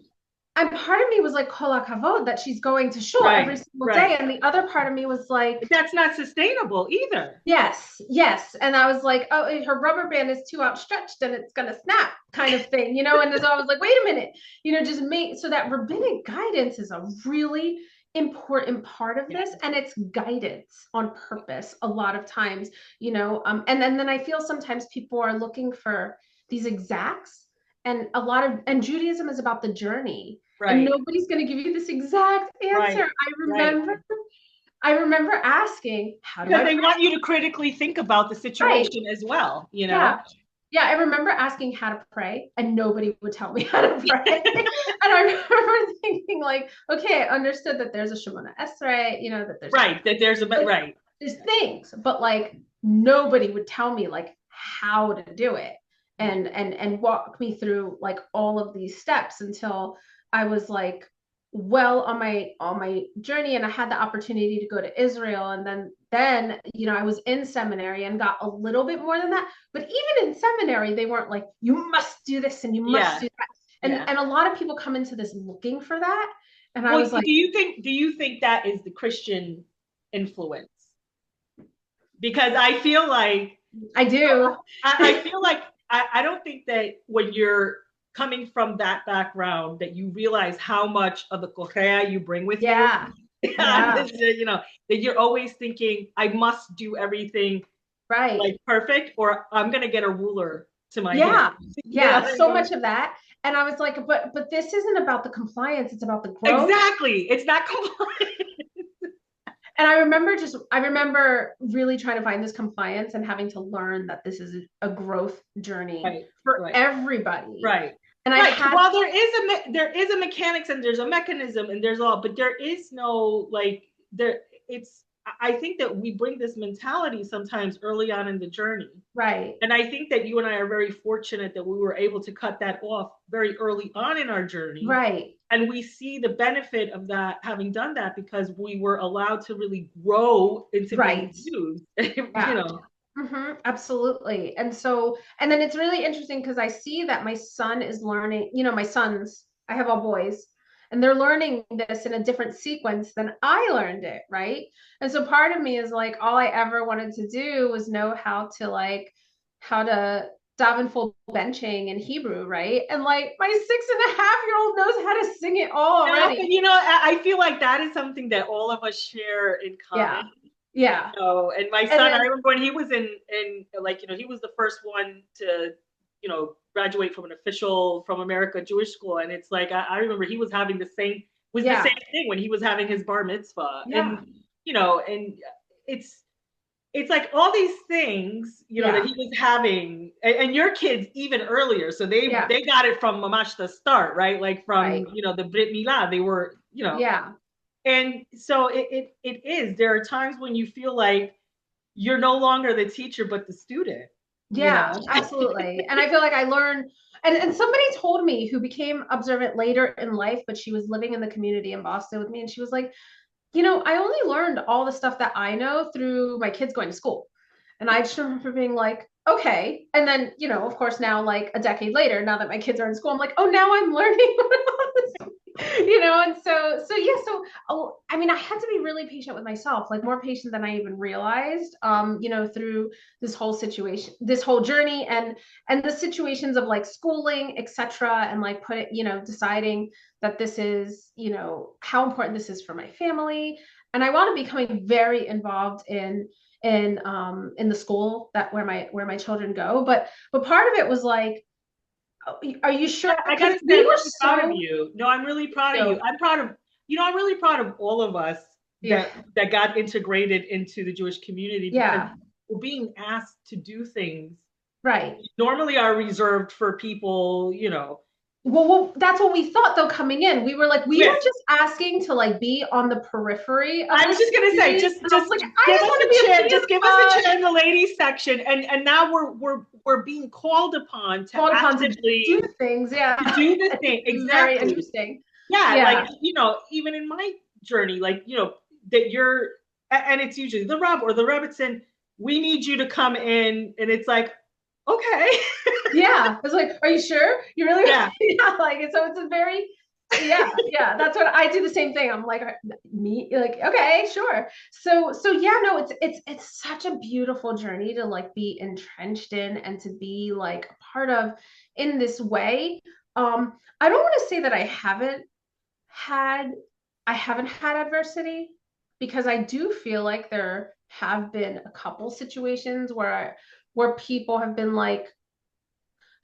And part of me was like, kol hakavod, that she's going to shul every Right, single right. day. And the other part of me was like, But that's not sustainable either. yes, yes. And I was like, oh, her rubber band is too outstretched and it's going to snap kind of thing, And so I was like, wait a minute, just make so that rabbinic guidance is a really important part of this. And it's guidance on purpose a lot of times, and then I feel sometimes people are looking for these exacts, and Judaism is about the journey. And Right, nobody's going to give you this exact answer. right, right. I remember asking, how do Because I they pray? want you to critically think about the Right. situation as well, Yeah. Yeah. I remember asking how to pray, and nobody would tell me how to pray. And I remember thinking, like, okay, I understood that there's a Shemona Esrei, that there's Right, that there's a, like, right. there's things, but like nobody would tell me like how to do it and walk me through like all of these steps until I was like well on my journey, and I had the opportunity to go to Israel, and then I was in seminary and got a little bit more than that. But even in seminary, they weren't like, you must do this and you must do that. And a lot of people come into this looking for that. And I was like, do you think that is the Christian influence? Because I feel like I do. I feel like I don't think that when you're coming from that background that you realize how much of the Korea you bring with Yeah. you. Yeah. That you're always thinking, I must do everything Right. like perfect, or I'm gonna get a ruler to my Yeah. hand. Yeah. So much of that. And I was like, but this isn't about the compliance, it's about the growth. Exactly. It's not compliance. And I remember really trying to find this compliance and having to learn that this is a growth journey for everybody. Right. And while there is a mechanics and there's a mechanism and there's all, but there is no I think that we bring this mentality sometimes early on in the journey. Right. And I think that you and I are very fortunate that we were able to cut that off very early on in our journey. Right. And we see the benefit of that, having done that, because we were allowed to really grow into being Jews. Mm-hmm, absolutely. And then it's really interesting because I see that my son is learning, my sons, I have all boys, and they're learning this in a different sequence than I learned it, right? And so part of me is like, all I ever wanted to do was know how to daven full benching in Hebrew, right? And like my 6.5-year-old knows how to sing it all already. And I feel like that is something that all of us share in common. Yeah. And my son, I remember when he was in he was the first one to, graduate from an official From America Jewish school. And it's like, I remember he was having the same thing when he was having his bar mitzvah. Yeah. And it's like all these things, that he was having, and your kids even earlier. So they got it from mamash the start, right? Like from, the Brit Milah, they were, Yeah. And so it is. There are times when you feel like you're no longer the teacher, but the student. Yeah, absolutely. And I feel like I learned, and somebody told me who became observant later in life, but she was living in the community in Boston with me. And she was like, I only learned all the stuff that I know through my kids going to school. And I just remember being like, okay. And then, of course, now like a decade later, now that my kids are in school, I'm like, oh, now I'm learning and I mean, I had to be really patient with myself, like more patient than I even realized, through this whole situation, this whole journey, and the situations of like schooling, etc., and like deciding that this is, how important this is for my family. And I want to be becoming very involved in the school where my children go. But part of it was like, Are you sure? I gotta say, We I'm were really proud of so you. No, I'm really proud of you. I'm proud of, I'm really proud of all of us yeah, that got integrated into the Jewish community because yeah, we're being asked to do things right. normally are reserved for people, Well, that's what we thought though coming in. We were like, we were Yes. just asking to like be on the periphery of I the was just gonna say, community. just And I was like, I give just us want to a be a chair, piece just give us a chair in the ladies section, and now we're being called upon to called upon to do actively things. Yeah. to do the thing It's very exactly. interesting. Yeah, Yeah. like even in my journey, like that you're, and it's usually the Reb or the Rebbitzin, we need you to come in, and it's like, okay, Yeah. It's like, are you sure? You really? yeah, Yeah. Like, so it's a very, yeah, yeah. That's what I do the same thing. I'm like, me, like, okay, sure. So yeah, no, it's such a beautiful journey to like be entrenched in and to be like a part of in this way. I don't want to say that had I haven't had adversity because I do feel like there have been a couple situations where people have been like,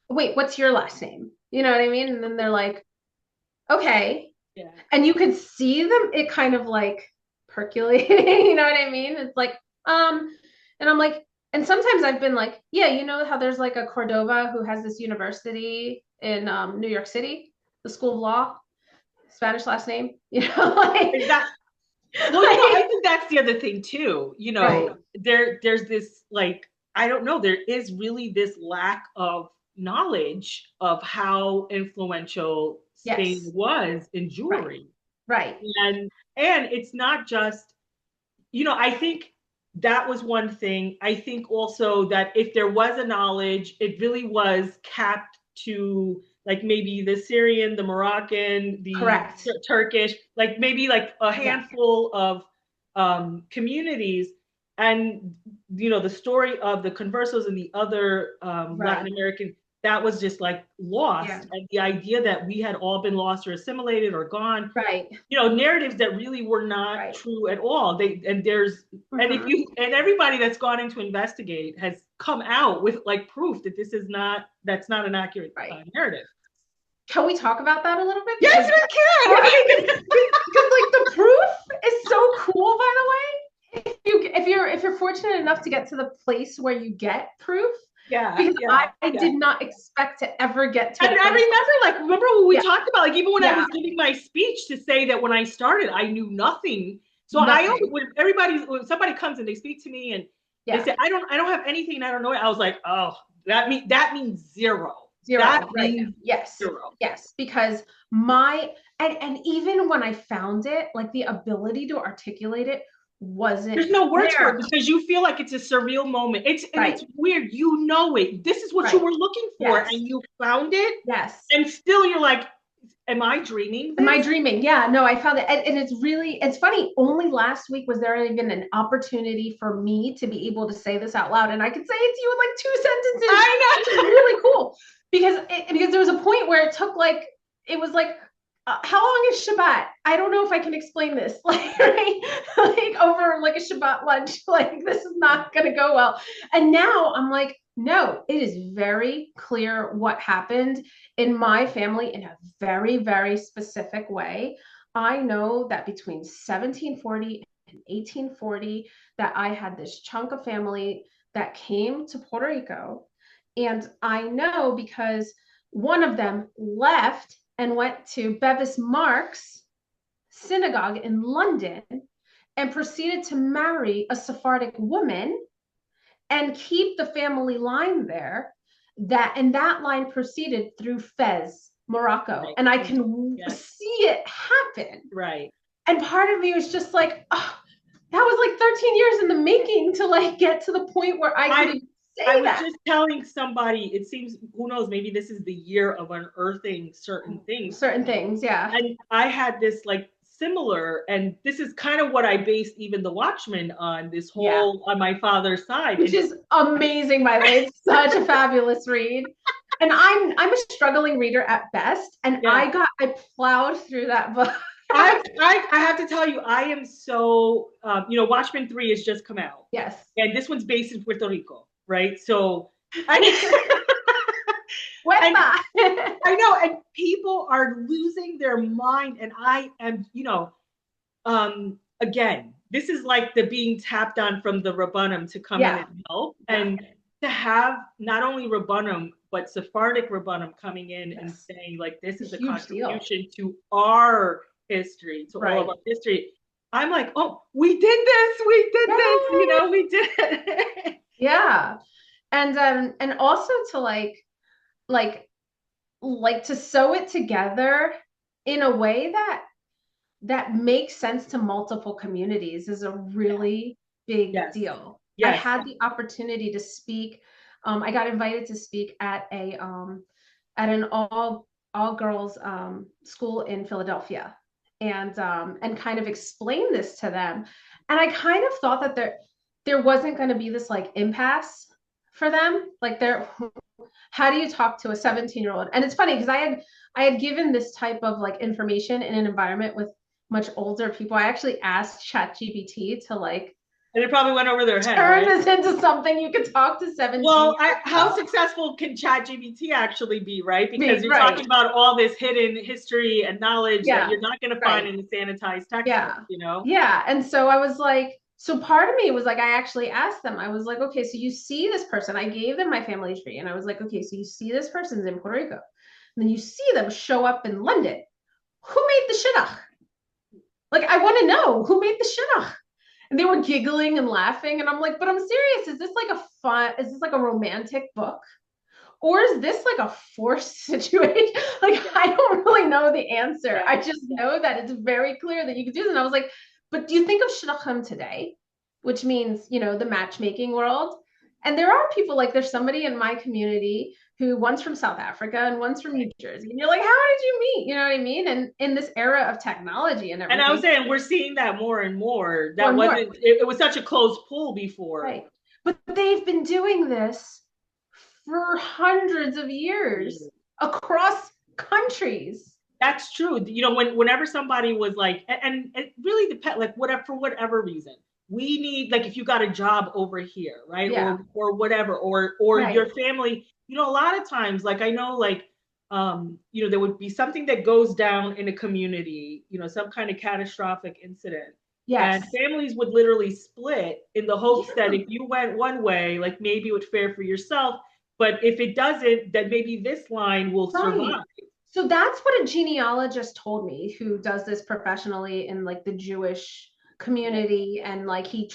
wait, what's your last name? You know what I mean? And then they're like, okay. yeah. And you could see them, it kind of like percolating, you know what I mean? It's like, and I'm like, and sometimes I've been like, yeah, you know how there's like a Cordova who has this university in New York City, the School of Law, Spanish last name, you know, like, Exactly. Well, I think that's the other thing too. right. There's this like, I don't know, there is really this lack of knowledge of how influential Spain Yes. was in Right. jewelry. Right. And it's not just, I think that was one thing. I think also that if there was a knowledge, it really was capped to like maybe the Syrian, the Moroccan, the Correct. Turkish, like maybe like a handful of communities. And the story of the conversos and the other Latin American, that was just like lost. Yeah. And the idea that we had all been lost or assimilated or gone, Right. narratives that really were not true at all. And and everybody that's gone in to investigate has come out with like proof that that's not an accurate narrative. Can we talk about that a little bit? Yes, we can. Because like the proof is so cool, by the way. If you're fortunate enough to get to the place where you get proof, because I did not expect to ever get to. And I remember when we talked about, like, even when I was giving my speech, to say that when I started, I knew nothing. So when somebody comes and they speak to me and they say, I don't have anything, I don't know it. I was like, oh, that means zero. That means yes, zero. Yes, because and even when I found it, like the ability to articulate it wasn't. There's no words for it because you feel like it's a surreal moment. It's weird. It. This is what you were looking for, and you found it. Yes. And still, you're like, am I dreaming? Am I dreaming? Yeah. No, I found it, and it's funny. Only last week was there even an opportunity for me to be able to say this out loud, and I could say it to you in like 2 sentences. I know. It's really cool because there was a point where it took like it was like. How long is Shabbat? I don't know if I can explain this, like, right? Like over like a Shabbat lunch, like this is not going to go well. And now I'm like, no, it is very clear what happened in my family in a very, very specific way. I know that between 1740 and 1840, that I had this chunk of family that came to Puerto Rico. And I know because one of them left and went to Bevis Marks synagogue in London and proceeded to marry a Sephardic woman and keep the family line there. And that line proceeded through Fez, Morocco. And I can see it happen. Right. And part of me was just like, oh, that was like 13 years in the making to like get to the point where I could I was just telling somebody, it seems, who knows, maybe this is the year of unearthing certain things. Certain things, yeah. And I had this like similar, and this is kind of what I based even The Watchmen on, this whole on my father's side. Which is amazing, by the way. It's such a fabulous read. And I'm a struggling reader at best. And I plowed through that book. I have to tell you, I am so, Watchmen 3 has just come out. Yes. And this one's based in Puerto Rico. Right. So I know, and people are losing their mind, and I am, again, this is like the being tapped on from the Rabbanim to come in and help, and to have not only Rabbanim but Sephardic Rabbanim coming in and saying like this is a contribution to our history, to all of our history. I'm like, oh, we did this, we did it. Yeah, and also to like to sew it together in a way that makes sense to multiple communities is a really big deal. I had the opportunity to speak. I got invited to speak at an all girls school in Philadelphia, and kind of explain this to them. And I kind of thought that there wasn't going to be this like impasse for them. Like how do you talk to a 17-year-old? And it's funny because I had given this type of like information in an environment with much older people. I actually asked ChatGPT to like, and it probably went over their head. Turn this into something you could talk to 17. Well, how successful can ChatGPT actually be, right? Because you're talking about all this hidden history and knowledge that you're not going to find in the sanitized textbook, Yeah. And so I was like, so part of me was like, I actually asked them, I was like, okay, so you see this person, I gave them my family tree, and I was like, okay, so you see this person's in Puerto Rico, and then you see them show up in London. Who made the shidduch? Like, I want to know who made the shidduch. And they were giggling and laughing. And I'm like, but I'm serious. Is this like a romantic book? Or is this like a forced situation? Like, I don't really know the answer. I just know that it's very clear that you could do this. And I was like, but do you think of shidduchim today? Which means, the matchmaking world. And there are people like, there's somebody in my community who one's from South Africa and one's from New Jersey. And you're like, how did you meet? You know what I mean? And in this era of technology and everything. And I was saying, we're seeing that more and more. That wasn't, it was such a closed pool before. Right. But they've been doing this for hundreds of years across countries. That's true. Whenever somebody was like, and it really depends, like for whatever reason, we need, like, if you got a job over here, right? Yeah. Or whatever, or your family, a lot of times, like, I know, like, there would be something that goes down in a community, some kind of catastrophic incident. Yes. And families would literally split in the hopes that if you went one way, like, maybe it would fare for yourself. But if it doesn't, then maybe this line will survive. So that's what a genealogist told me, who does this professionally in like the Jewish community. And like he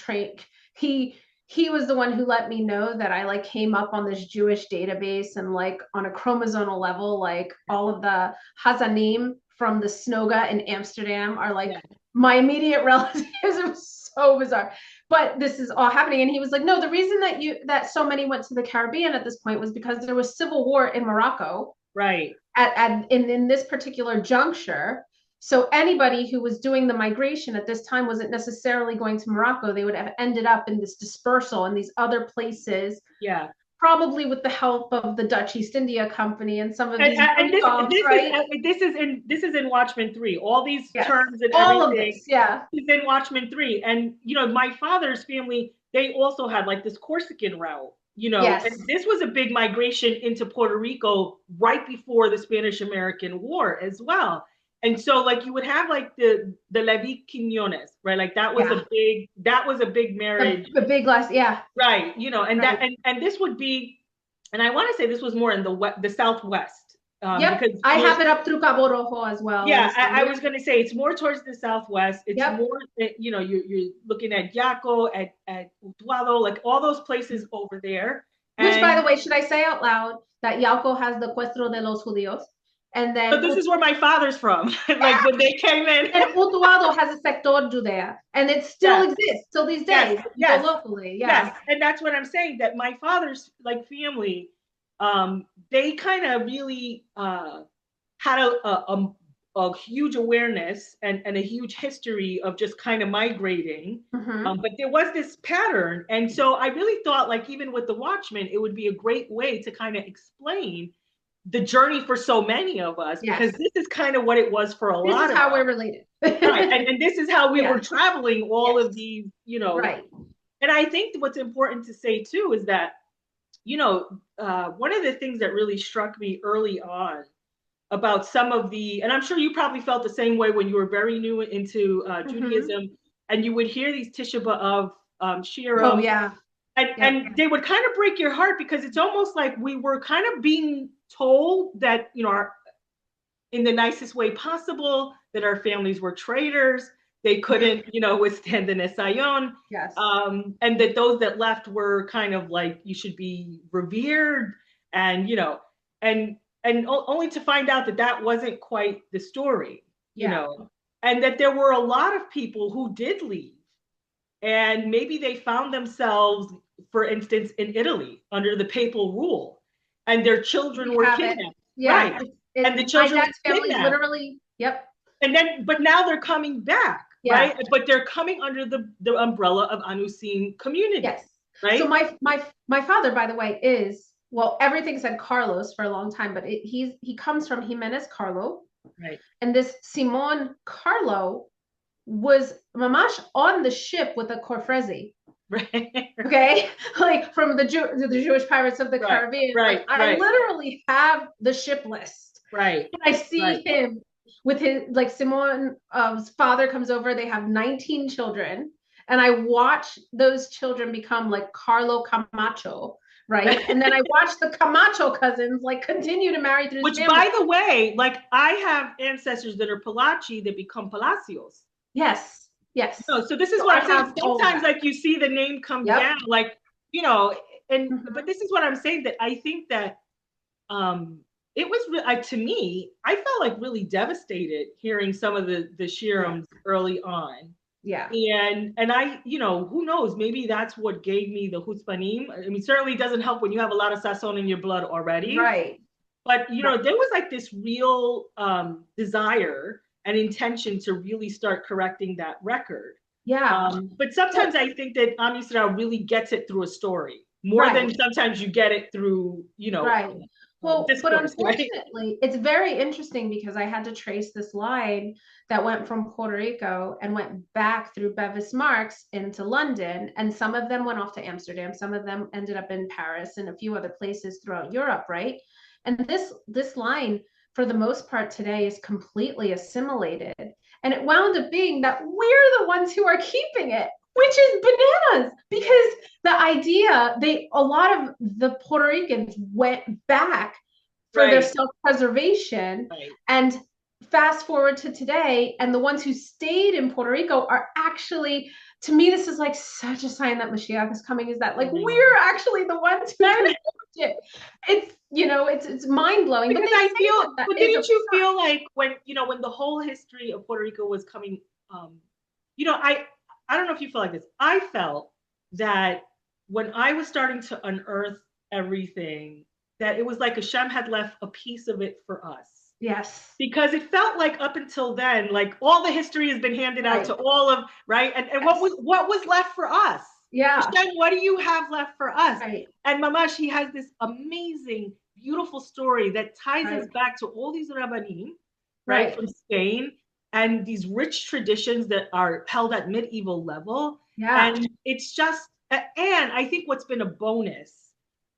was the one who let me know that I like came up on this Jewish database, and like on a chromosomal level, like all of the Hazanim from the Snoga in Amsterdam are like my immediate relatives. It was so bizarre. But this is all happening. And he was like, no, the reason that so many went to the Caribbean at this point was because there was civil war in Morocco. Right. In this particular juncture. So anybody who was doing the migration at this time wasn't necessarily going to Morocco. They would have ended up in this dispersal in these other places. Yeah. Probably with the help of the Dutch East India Company and some of these. This is in Watchmen 3. All these terms and all everything. Of this, yeah. Is in Watchmen 3. And my father's family, they also had like this Corsican route. And this was a big migration into Puerto Rico right before the Spanish-American War as well. And so, like, you would have like the Levi Quiñones, right? Like that was a big marriage. The big last, right. And this would be, and I want to say this was more in the Southwest. Because I have it up through Cabo Rojo as well. Yeah, I was going to say it's more towards the Southwest. It's more, you're looking at Yaco, at Utuado, like all those places over there. Which, by the way, should I say out loud that Yauco has the Cuestro de los Judíos? And then, but this is where my father's from. Like when they came in. And Utuado has a sector Judea, and it still exists till these days. Yes. Locally. Yes. And that's what I'm saying, that my father's like family, they kind of really had a huge awareness and a huge history of just kind of migrating. Mm-hmm. But there was this pattern. And so I really thought, like, even with the Watchmen, it would be a great way to kind of explain the journey for so many of us, because this is kind of what it was for a lot of us. This is how we're related. Right. And this is how we were traveling all of these, Right. And I think what's important to say too is that, one of the things that really struck me early on about some of the, and I'm sure you probably felt the same way when you were very new into Judaism, and you would hear these Tisha B'Av Oh shiurim, yeah. and they would kind of break your heart because it's almost like we were kind of being told that, in the nicest way possible, that our families were traitors. They couldn't, withstand the Nesayon. Yes. And that those that left were kind of like, you should be revered, and, and only to find out that that wasn't quite the story, and that there were a lot of people who did leave, and maybe they found themselves, for instance, in Italy under the papal rule, and their children were kidnapped. Yeah. Right. And the children, my dad's family literally, yep. But now they're coming back, right? But they're coming under the umbrella of Anusim community. Yes. Right. So my father, by the way, is, well, everything said Carlos for a long time, but he comes from Jimenez Carlo. Right. And this Simon Carlo was mamash on the ship with a Corfrezi. Right. Okay. Like from the Jewish pirates of the Caribbean. Right. I literally have the ship list. Right. And I see him with his, like, Simon's father comes over. They have 19 children. And I watch those children become like Carlo Camacho. Right. And then I watch the Camacho cousins like continue to marry through. Which, by the way, like, I have ancestors that are Palachi that become Palacios. Yes. Yes. So this is what I'm saying. Sometimes, like, you see the name come down, like, but this is what I'm saying, that I think that it was to me, I felt like really devastated hearing some of the shiurims early on. Yeah. And I, who knows, maybe that's what gave me the chutzpanim. I mean, certainly it doesn't help when you have a lot of sazon in your blood already. Right. But, there was like this real desire and intention to really start correcting that record. Yeah. But sometimes I think that Am Yisrael really gets it through a story more than sometimes you get it through, Right. Well, discourse, but unfortunately, it's very interesting because I had to trace this line that went from Puerto Rico and went back through Bevis Marks into London. And some of them went off to Amsterdam. Some of them ended up in Paris and a few other places throughout Europe, right? And this line, for the most part today, is completely assimilated. And it wound up being that we're the ones who are keeping it, which is bananas, because the idea, a lot of the Puerto Ricans went back for their self-preservation. And fast forward to today, and the ones who stayed in Puerto Rico are actually, to me, this is like such a sign that Mashiach is coming, is that like we're actually the ones who it. It's, it's mind-blowing. Because didn't you feel like when the whole history of Puerto Rico was coming, I don't know if you feel like this. I felt that when I was starting to unearth everything, that it was like Hashem had left a piece of it for us. Yes. Because it felt like up until then, like all the history has been handed out to all of, right? And what was left for us? Yeah. Hashem, what do you have left for us? Right. And Mamash, he has this amazing, beautiful story that ties us back to all these Rabbanim, right, from Spain, and these rich traditions that are held at medieval level. Yeah. And it's just, and I think what's been a bonus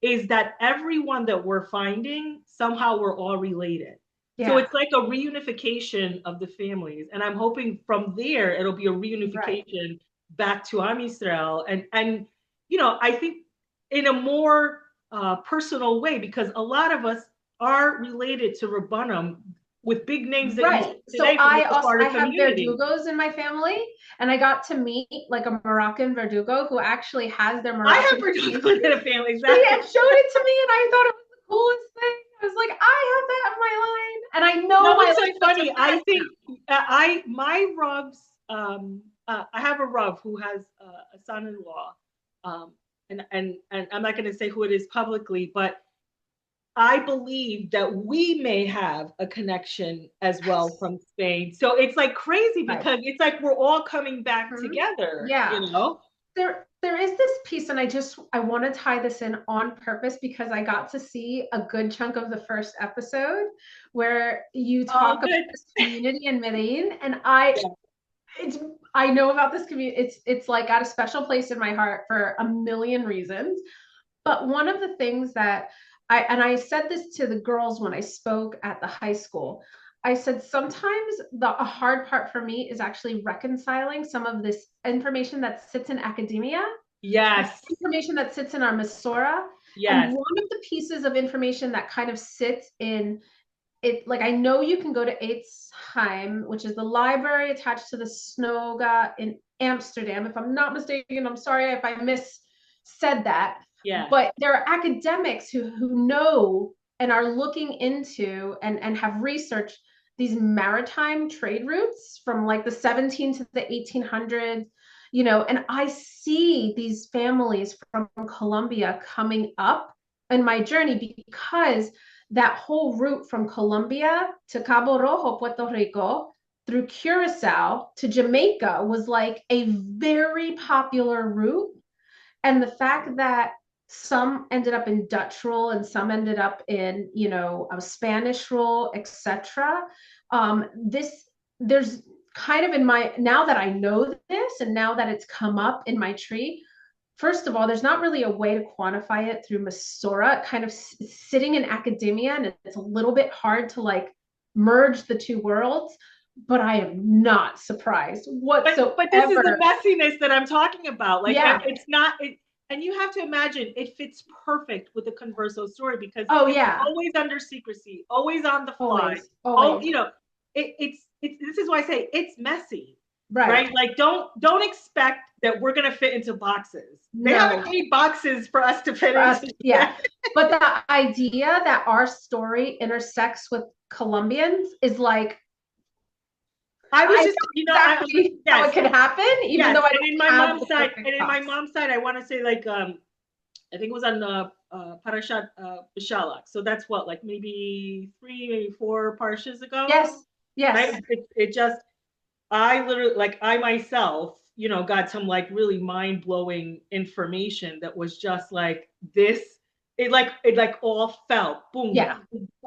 is that everyone that we're finding, somehow we're all related. Yeah. So it's like a reunification of the families. And I'm hoping from there, it'll be a reunification back to Am Yisrael. And I think in a more personal way, because a lot of us are related to Rabbanim with big names that so I have Verdugos in my family, and I got to meet like a Moroccan Verdugo who actually has their Moroccan. I have Verdugos in a family, exactly. He had showed it to me, and I thought it was the coolest thing. I was like, I have that in my line, and I know. No, it's so funny. I think my Ravs. I have a Rav who has a son-in-law, and I'm not going to say who it is publicly, but I believe that we may have a connection as well from Spain. So it's like crazy because it's like we're all coming back together. Yeah. There is this piece, and I want to tie this in on purpose because I got to see a good chunk of the first episode where you talk about this community in Medellin, and I know about this community. It's like got a special place in my heart for a million reasons. But one of the things that I said this to the girls when I spoke at the high school. I said sometimes a hard part for me is actually reconciling some of this information that sits in academia, Yes. information that sits in our Masorah, Yes. and one of the pieces of information that kind of sits in it, like I know you can go to Eitzheim, which is the library attached to the Snoga in Amsterdam. If I'm not mistaken, I'm sorry if I said that. Yeah. But there are academics who know and are looking into and have researched these maritime trade routes from like the 17 to the 1800s, you know, and I see these families from Colombia coming up in my journey because that whole route from Colombia to Cabo Rojo, Puerto Rico, through Curacao to Jamaica was like a very popular route. And the fact that some ended up in Dutch rule and some ended up in, you know, a Spanish rule, etc. There's kind of in my, now that I know this and now that it's come up in my tree, first of all, there's not really a way to quantify it through Masorah, kind of sitting in academia, and it's a little bit hard to like merge the two worlds, but I am not surprised whatsoever. But this is the messiness that I'm talking about. Like, yeah. it's not, and you have to imagine it fits perfect with the Converso story because it's always under secrecy, always on the fly. Always. You know, it's this is why I say it's messy. Right. Like don't expect that we're gonna fit into boxes. They haven't made boxes for us to fit into. Yeah. But the idea that our story intersects with Colombians is like, I was just, you know, exactly how it could happen, even though I and in my mom's side, I want to say like I think it was on Parashat Bishalach. So that's what, like maybe 3, maybe 4 parshas ago. Yes. Right? It just, I literally, like I myself, you know, got some like really mind blowing information that was just like this. It like all fell. Boom. Yeah.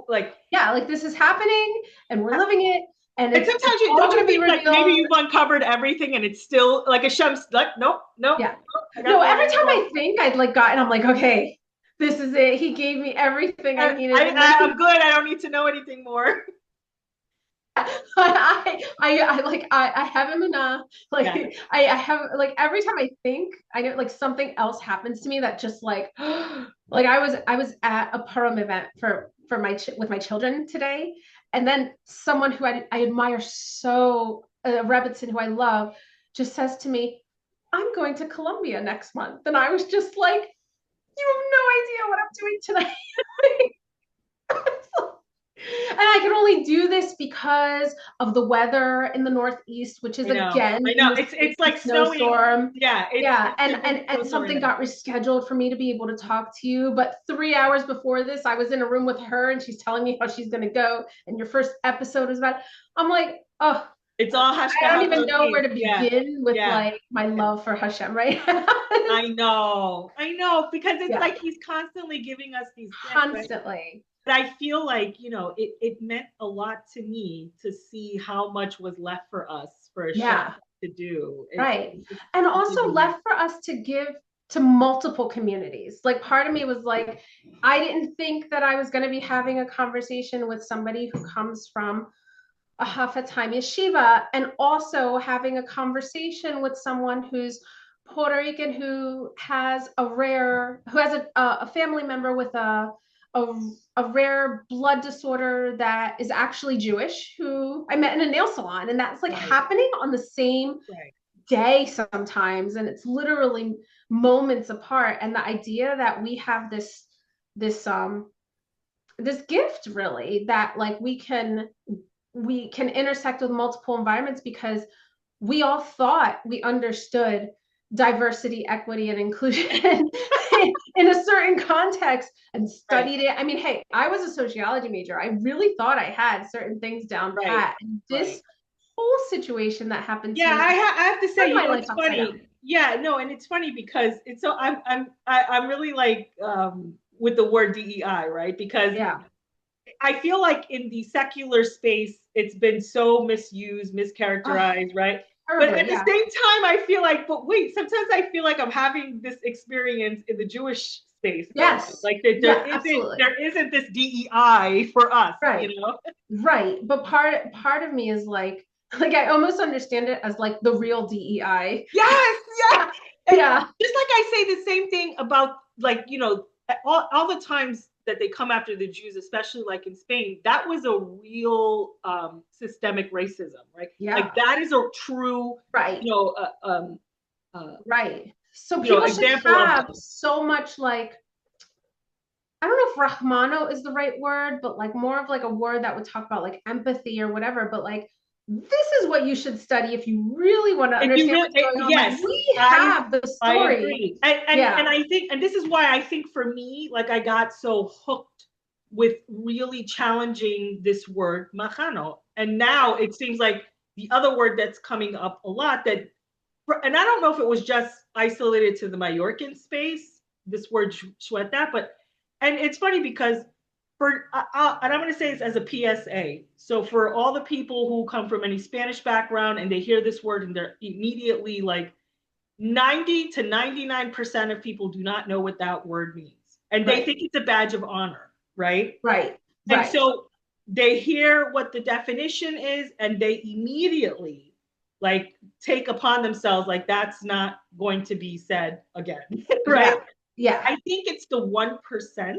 Like this is happening, and we're living it. And sometimes you don't you think like maybe you've uncovered everything and it's still like Hashem's like nope. Yeah. No, every time I think I'd like gotten, I'm like, okay, this is it. He gave me everything I needed. I'm good. I don't need to know anything more. I have him enough. Like I have like every time I think I know like something else happens to me that just like like I was at a Purim event for with my children today, and then someone who I admire so, Rebbitzin, who I love, just says to me, "I'm going to Colombia next month," and I was just like, "You have no idea what I'm doing tonight." And I can only do this because of the weather in the Northeast, which is again, I know it's like snowstorm. Yeah, and something got rescheduled for me to be able to talk to you. But 3 hours before this, I was in a room with her, and she's telling me how she's going to go. And your first episode is about. I'm like, oh, it's all Hashem. I don't even know where to begin with like my love for Hashem, right? I know, because it's like he's constantly giving us these gifts, constantly. Right? But I feel like, you know, it meant a lot to me to see how much was left for us for a show to do. And also left for us to give to multiple communities. Like part of me was like, I didn't think that I was going to be having a conversation with somebody who comes from a Hafetz yeshiva, and also having a conversation with someone who's Puerto Rican, who has a family member with a rare blood disorder that is actually Jewish, who I met in a nail salon, and that's like happening on the same day sometimes, and it's literally moments apart. And the idea that we have this gift, really, that like we can intersect with multiple environments, because we all thought we understood diversity, equity, and inclusion in a certain context and studied it. I mean, hey, I was a sociology major. I really thought I had certain things down pat. And this whole situation that happened to me, I have to say, you know, it's funny. Yeah, no, and it's funny because it's so I'm really like with the word DEI, right? Because I feel like in the secular space, it's been so misused, mischaracterized, right? But at the same time, I feel like, but wait, sometimes I feel like I'm having this experience in the Jewish space. Yes. Like Yeah, absolutely. there isn't this DEI for us, Right. you know? Right. But part of me is like I almost understand it as like the real DEI. Yes, yeah. And Yeah. just like I say the same thing about like, you know, all the times that they come after the Jews, especially like in Spain, that was a real systemic racism, right? Yeah. Like that is a true, Right. you know, Right. So you know, people should example of have so much like, I don't know if Rahmano is the right word, but like more of like a word that would talk about like empathy or whatever. But like, this is what you should study if you really want to if you understand really, what's going on. Like, yes, we I have the I story. agree, and Yeah. I think, and this is why I think for me, like I got so hooked with really challenging this word machano, and now it seems like the other word that's coming up a lot that, and I don't know if it was just isolated to the Mallorcan space, this word chueta, but, and it's funny because for, and I'm going to say this as a PSA. So for all the people who come from any Spanish background and they hear this word and they're immediately like 90 to 99% of people do not know what that word means. And they think it's a badge of honor, right? Right. And Right. so they hear what the definition is and they immediately like take upon themselves like that's not going to be said again. Right? Yeah. I think it's the 1%,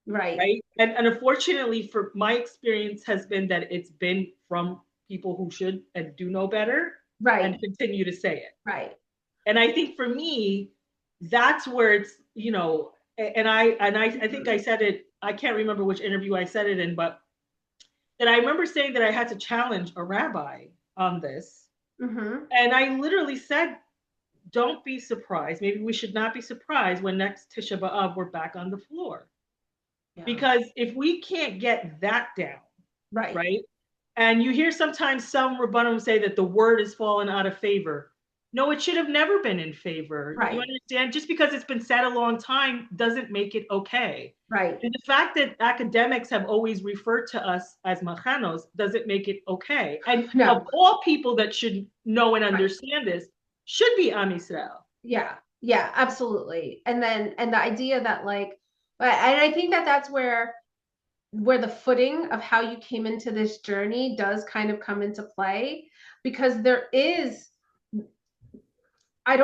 Right. right? And unfortunately for my experience has been that it's been from people who should and do know better Right. and continue to say it. Right. And I think for me, that's where it's, you know, and I think I said it, I can't remember which interview I said it in, but that I remember saying that I had to challenge a rabbi on this. Mm-hmm. And I literally said, don't be surprised. Maybe we should not be surprised when next Tisha B'Av we're back on the floor. Yeah. Because if we can't get that down, Right. right? And you hear sometimes some Rabbanim say that the word has fallen out of favor. No, it should have never been in favor. Right. You understand? Just because it's been said a long time doesn't make it okay. Right. And the fact that academics have always referred to us as machanos doesn't make it okay. And No. of all people that should know and understand this, should be Am Yisrael. Yeah. Yeah, absolutely. And then, and the idea that like, and I think that that's where the footing of how you came into this journey does kind of come into play, because there is, I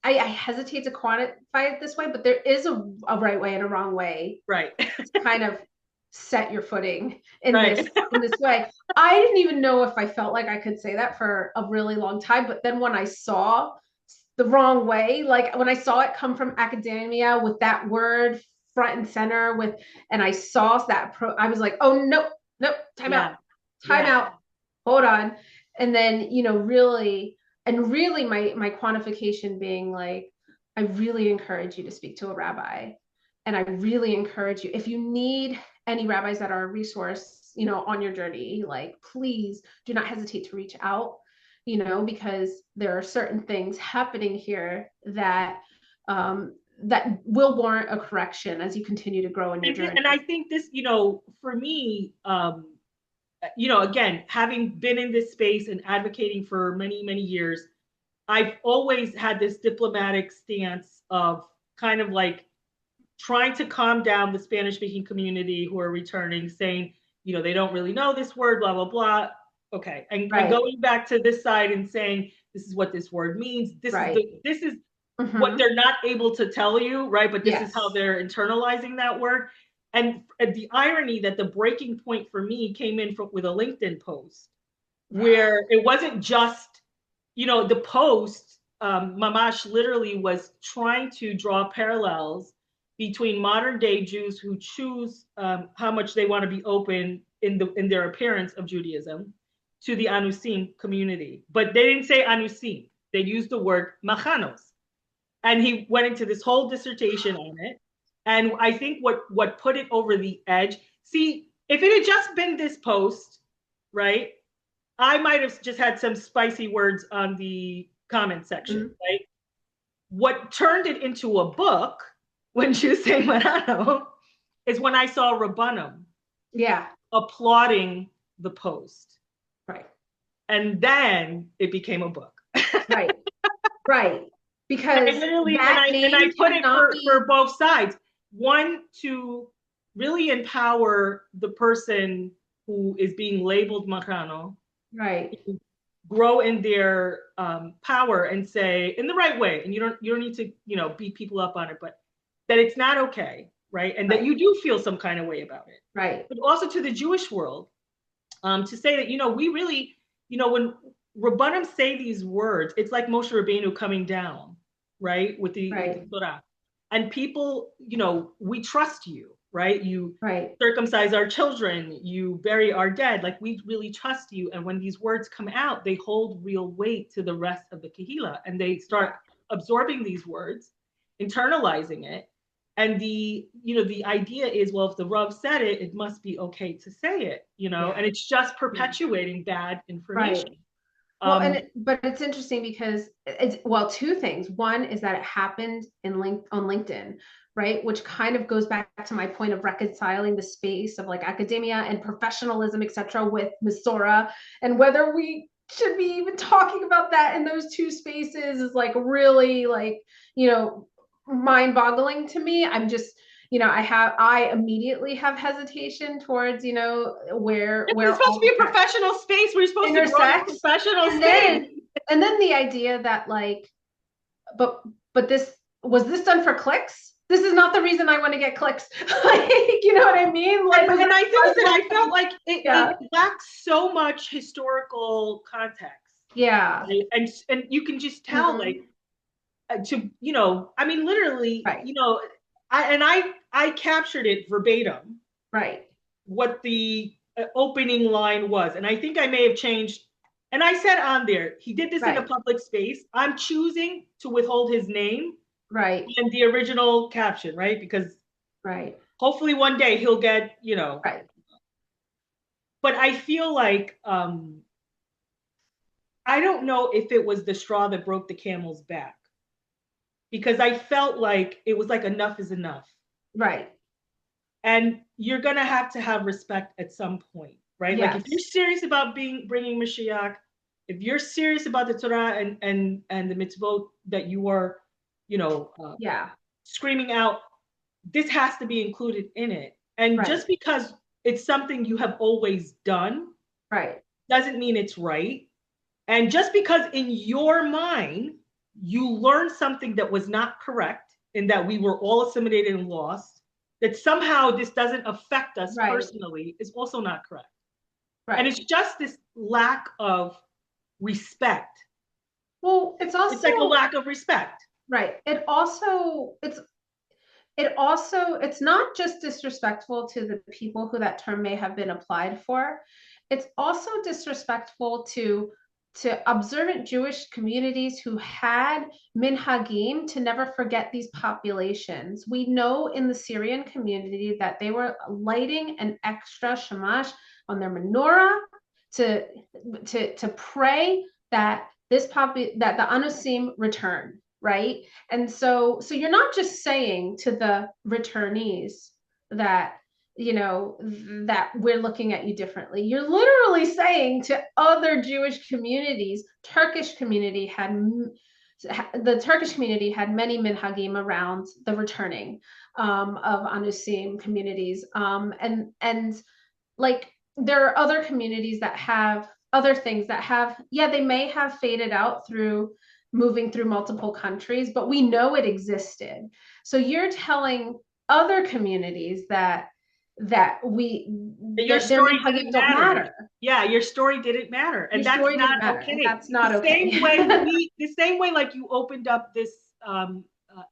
hesitate to quantify it this way, but there is a right way and a wrong way, right, to kind of set your footing in right. this way. I didn't even know if I felt like I could say that for a really long time, but then when I saw the wrong way, like when I saw it come from academia with that word front and center with, and I saw that I was like, oh no, time out, hold on. And then, you know, really my quantification being like, I really encourage you to speak to a rabbi. And I really encourage you, if you need any rabbis that are a resource, you know, on your journey, like, please do not hesitate to reach out, you know, because there are certain things happening here that that will warrant a correction as you continue to grow in your journey. And I think this, you know, for me, you know, again, having been in this space and advocating for many, many years, I've always had this diplomatic stance of kind of like trying to calm down the Spanish speaking community who are returning, saying, you know, they don't really know this word, blah, blah, blah. Okay. And going back to this side and saying, this is what this word means. This is what they're not able to tell you, right? But this is how they're internalizing that word. And the irony that the breaking point for me came in with a LinkedIn post where it wasn't just, you know, the post, Mamash literally was trying to draw parallels between modern day Jews who choose how much they want to be open in their appearance of Judaism to the Anusim community. But they didn't say Anusim. They used the word machanos. And he went into this whole dissertation on it. And I think what put it over the edge, see, if it had just been this post, right, I might have just had some spicy words on the comment section, right? What turned it into a book, when you say Marano, is when I saw Rabbanim applauding the post. Right. And then it became a book. Right. Because I literally, and I put it for both sides. one, to really empower the person who is being labeled marrano, Right. grow in their power and say in the right way, and you don't need to beat people up on it, but that it's not okay, right? And that you do feel some kind of way about it, right? But also to the Jewish world, to say that we really, when Rabbanim say these words, it's like Moshe Rabbeinu coming down, right, with the Torah, and people, we trust you, right? You circumcise our children, you bury our dead, like we really trust you. And when these words come out, they hold real weight to the rest of the Kehillah, and they start absorbing these words, internalizing it. And the idea is, well, if the Rav said it, it must be okay to say it, and it's just perpetuating bad information. Well, but it's interesting because two things. One is that it happened on LinkedIn, right? Which kind of goes back to my point of reconciling the space of like academia and professionalism, etc., with Masora, and whether we should be even talking about that in those two spaces is like really like, mind-boggling to me. I'm just, I immediately have hesitation towards, where it's supposed to be a professional space. We're supposed to grow a professional space. And then the idea that like, but this was this done for clicks? This is not the reason I want to get clicks. Like, you know what I mean? Like, and I think that I felt like it lacks so much historical context. Yeah. Right? And you can just tell, like, I mean, literally, I captured it verbatim. Right. What the opening line was. And I think I may have changed. And I said on there, he did this in a public space. I'm choosing to withhold his name. Right. And the original caption, right? Because hopefully one day he'll get, Right. But I feel like I don't know if it was the straw that broke the camel's back. Because I felt like it was like enough is enough. Right. And you're going to have respect at some point, right? Yes. Like if you're serious about bringing Mashiach, if you're serious about the Torah and the mitzvot that you are, screaming out, this has to be included in it. And just because it's something you have always done, doesn't mean it's right. And just because in your mind, you learned something that was not correct and that we were all assimilated and lost, that somehow this doesn't affect us personally is also not correct. And it's just this lack of respect. Well, it's like a lack of respect. Right. It's not just disrespectful to the people who that term may have been applied for. It's also disrespectful to observant Jewish communities who had minhagim to never forget these populations. We know in the Syrian community that they were lighting an extra shamash on their menorah to pray that that the Anusim return, right? And so you're not just saying to the returnees that that we're looking at you differently. You're literally saying to other Jewish communities, the Turkish community had many minhagim around the returning of Anusim communities. And like there are other communities that have other things that have, they may have faded out through moving through multiple countries, but we know it existed. So you're telling other communities that your story didn't matter. Yeah, your story didn't matter, and that's not okay. That's not okay. The same way, like you opened up this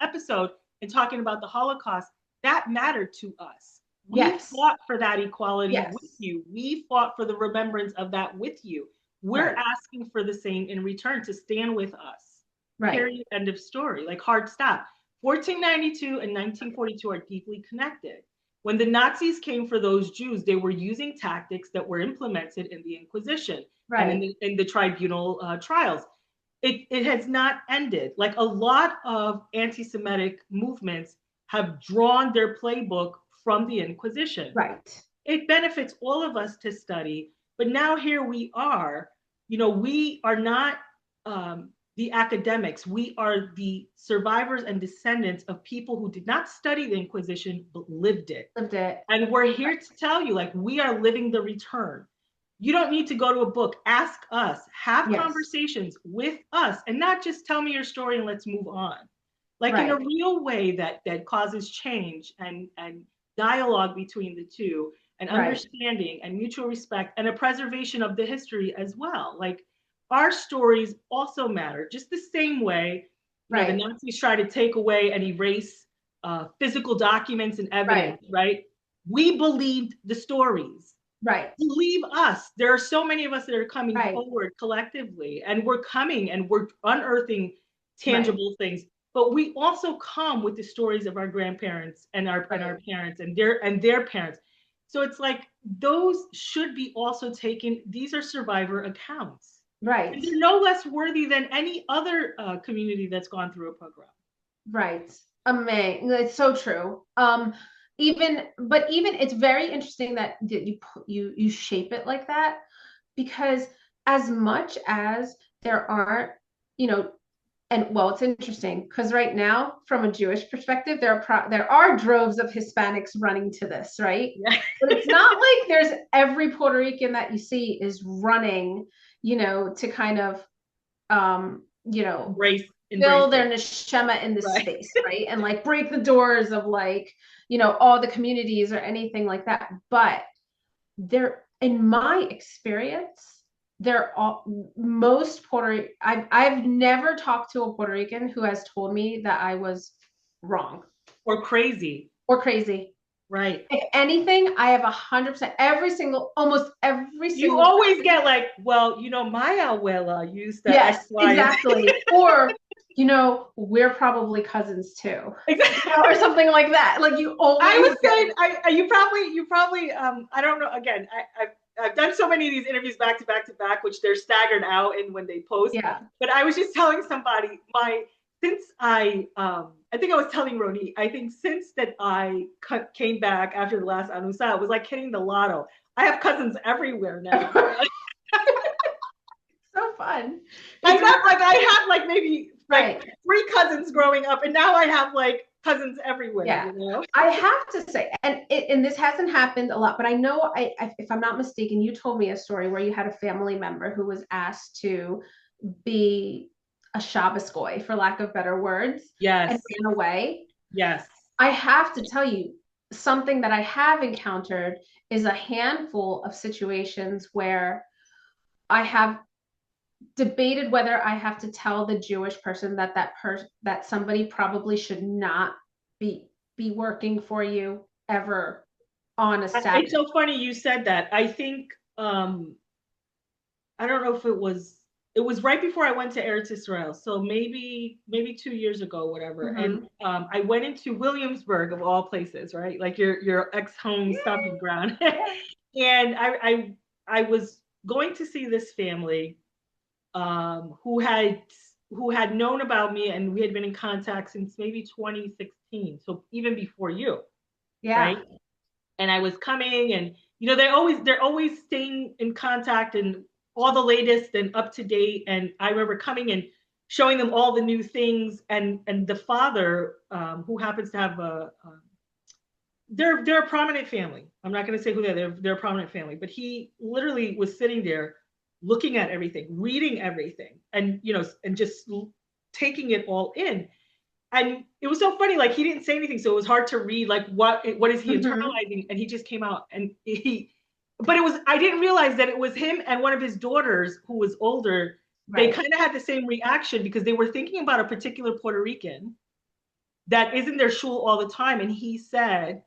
episode and talking about the Holocaust, that mattered to us. We fought for that equality with you. We fought for the remembrance of that with you. We're asking for the same in return, to stand with us. Period. End of story. Like hard stop. 1492 and 1942 are deeply connected. When the Nazis came for those Jews, they were using tactics that were implemented in the Inquisition and in the tribunal trials. It has not ended. Like a lot of anti-Semitic movements have drawn their playbook from the Inquisition. It benefits all of us to study, but now here we are. We are not. the academics. We are the survivors and descendants of people who did not study the Inquisition, but lived it. Lived it. And we're here to tell you, like, we are living the return. You don't need to go to a book. Ask us. Have conversations with us, and not just tell me your story and let's move on. Like in a real way that causes change and dialogue between the two, and understanding and mutual respect, and a preservation of the history as well. Like, our stories also matter, just the same way the Nazis try to take away and erase physical documents and evidence, right? We believed the stories. Right. Believe us. There are so many of us that are coming forward collectively, and we're coming and we're unearthing tangible things. But we also come with the stories of our grandparents and our parents and their parents. So it's like those should be also taken. These are survivor accounts. Right. And they're no less worthy than any other community that's gone through a pogrom. Right. Amazing. It's so true. Even it's very interesting that you shape it like that, because as much as there aren't, and well, it's interesting because right now, from a Jewish perspective, there are droves of Hispanics running to this, right? Yeah. But it's not like there's every Puerto Rican that you see is running, to kind of, embrace fill their neshama in this space, right? And like break the doors of like, all the communities or anything like that. But there, in my experience, most I've never talked to a Puerto Rican who has told me that I was wrong or crazy. Right. If anything, I have 100%, almost every single. You always get like, well, my abuela used to. Yes, exactly. Or, we're probably cousins too. Exactly. Or something like that. Like you always. I was saying, you probably, I don't know. Again, I've done so many of these interviews back to back, which they're staggered out in when they post. Yeah. But I was just telling somebody since I think I was telling Roni, I think since that I came back after the last Anusa, it was like hitting the lotto. I have cousins everywhere now. So fun. And not like I had like maybe like 3 cousins growing up, and now I have like cousins everywhere. Yeah. I have to say, and this hasn't happened a lot, but I know if I'm not mistaken, you told me a story where you had a family member who was asked to be a Shabbos goy, for lack of better words. Yes. And ran away. Yes. I have to tell you, something that I have encountered is a handful of situations where I have debated whether I have to tell the Jewish person that somebody probably should not be working for you ever on a Sabbath. It's so funny you said that. I think I don't know if it was right before I went to Eretz Israel, so maybe 2 years ago, whatever. And I went into Williamsburg, of all places, right? Like your ex-home stomping ground. And I was going to see this family who had known about me, and we had been in contact since maybe 2016, so even before you. Right? And I was coming, and they're always staying in contact and all the latest and up to date. And I remember coming and showing them all the new things, and the father, who happens to have they're a prominent family. I'm not going to say who they're a prominent family, but he literally was sitting there looking at everything, reading everything, and and just taking it all in. And it was so funny, like he didn't say anything, so it was hard to read like what is he internalizing. And he just came out, and I didn't realize that it was him and one of his daughters who was older. They kind of had the same reaction because they were thinking about a particular Puerto Rican that is in their shul all the time. And he said,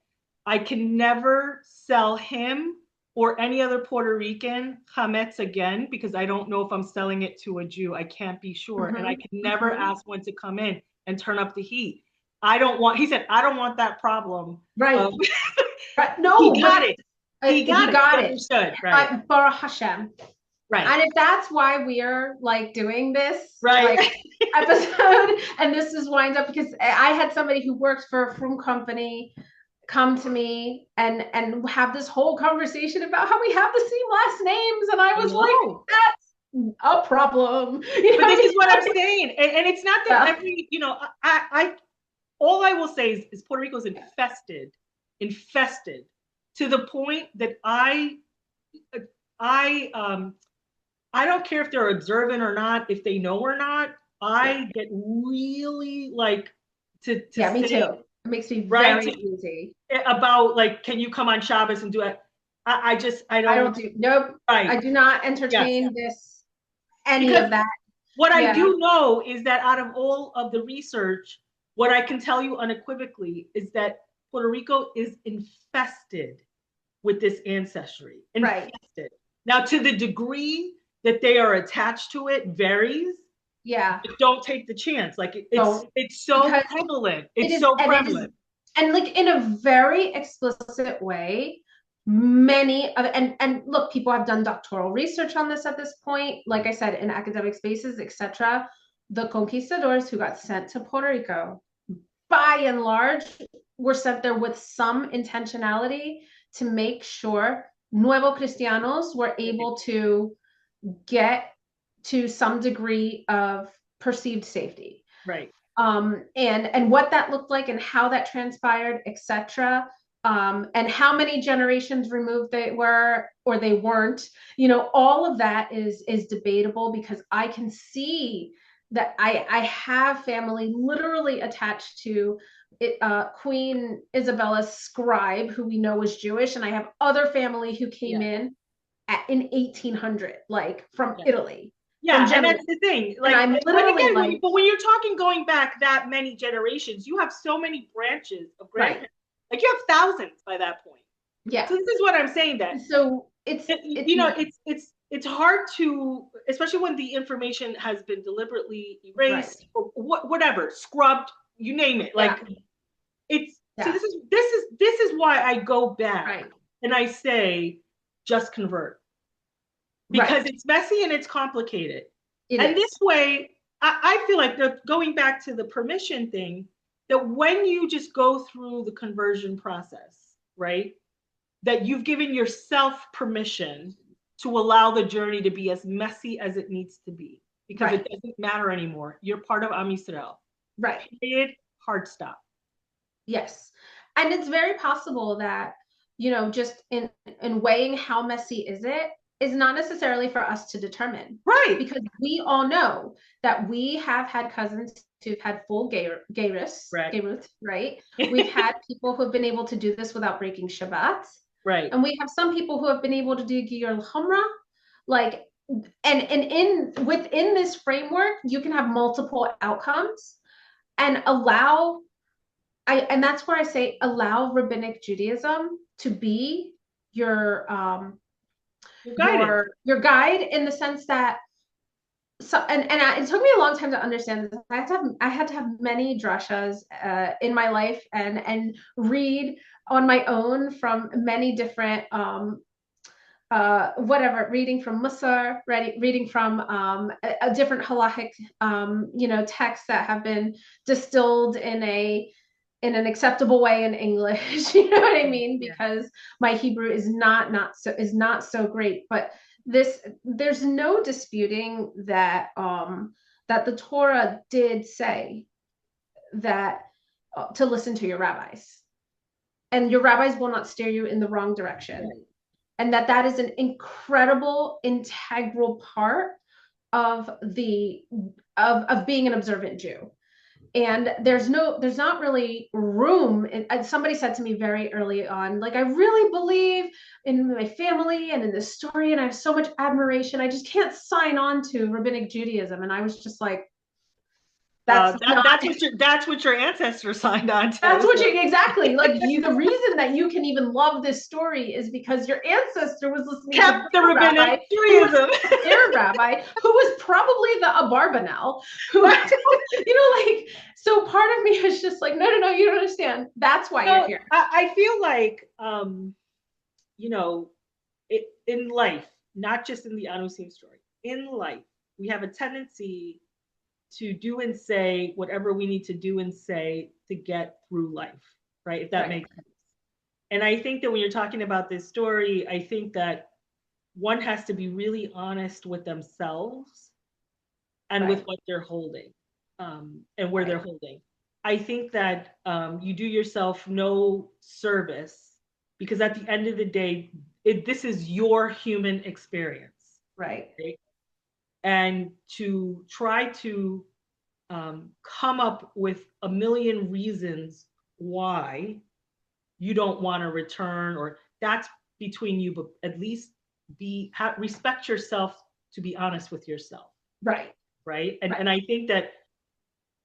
I can never sell him or any other Puerto Rican chametz again, because I don't know if I'm selling it to a Jew. I can't be sure. And I can never ask one to come in and turn up the heat. He said, I don't want that problem. Right. No, he got it. He got it. Understood. Right. Baruch Hashem. Right. And if that's why we're like doing this episode, and this is winds up because I had somebody who works for a frum company come to me and have this whole conversation about how we have the same last names, and I was like, a problem. But this is what I'm saying. And it's not that Yeah. every, I all I will say is Puerto Rico's infested to the point that I I don't care if they're observant or not, if they know or not. I get really like to Yeah, me say, too. It makes me right, very easy. about like, can you come on Shabbos and do it? I just I I don't don't. do, nope. Right. I do not Yes. entertain this, any Because of that. what I Yeah. do know is that out of all of the research, what I can tell you unequivocally is that Puerto Rico is infested with this ancestry. Right. Infested. Now, to the degree that they are attached to it varies. Yeah. Don't take the chance. Like Don't. it's so Because prevalent. it It's is, so and it is, prevalent. and like in a very explicit way, many of, and look, people have done doctoral research on this at this point, like I said, in academic spaces, etc. The conquistadors who got sent to Puerto Rico, by and large, were sent there with some intentionality to make sure Nuevo Cristianos were able to get to some degree of perceived safety. Right. And what that looked like and how that transpired, etc. And how many generations removed they were or they weren't, all of that is debatable, because I can see that I have family literally attached to it, Queen Isabella's scribe, who we know was Jewish, and I have other family who came in 1800, like from Italy. Yeah, and that's the thing. Like, I'm literally again, like, but when you're talking going back that many generations, you have so many branches of grandparents. Right. Like, you have thousands by that point. Yeah. So this is what I'm saying. That so it's hard to, especially when the information has been deliberately erased or whatever, scrubbed, you name it. Like, it's so this is why I go back and I say just convert. Because it's messy and it's complicated. This way, I feel like going back to the permission thing, that when you just go through the conversion process, right, that you've given yourself permission to allow the journey to be as messy as it needs to be, because it doesn't matter anymore. You're part of Am Yisrael. Right. Period. Hard stop. Yes. And it's very possible that, just in weighing how messy is it, is not necessarily for us to determine. Right. Because we all know that we have had cousins who've had full gayrus, right? We've had people who have been able to do this without breaking Shabbat. Right. And we have some people who have been able to do Giyur al-Humra. Like, and within this framework, you can have multiple outcomes and and that's where I say allow rabbinic Judaism to be your guide, in the sense that it took me a long time to understand this. I had to have many drashas in my life and read on my own from many different reading from Musar, reading from a different halachic texts that have been distilled in an acceptable way in English. You know what I mean? Because my Hebrew is not so great, but there's no disputing that that the Torah did say that to listen to your rabbis, and your rabbis will not steer you in the wrong direction. And that is an incredible integral part of being an observant Jew. And there's not really room. And somebody said to me very early on, like, I really believe in my family and in this story, and I have so much admiration. I just can't sign on to rabbinic Judaism. And I was just like, that's what your ancestors signed on to. That's what exactly. Like, the reason that you can even love this story is because your ancestor was listening to the rabbinic Judaism. Their rabbi, who was probably the Abarbanel, who, so part of me was just like, no, you don't understand. That's why you're here. I feel like, in life, not just in the Anusim story, in life, we have a tendency to do and say whatever we need to do and say to get through life, right? If that makes sense. And I think that when you're talking about this story, I think that one has to be really honest with themselves and with what they're holding, and where they're holding. I think that you do yourself no service, because at the end of the day, this is your human experience. Right. And to try to come up with a million reasons why you don't want to return, or that's between you, but at least respect yourself to be honest with yourself. Right. And I think that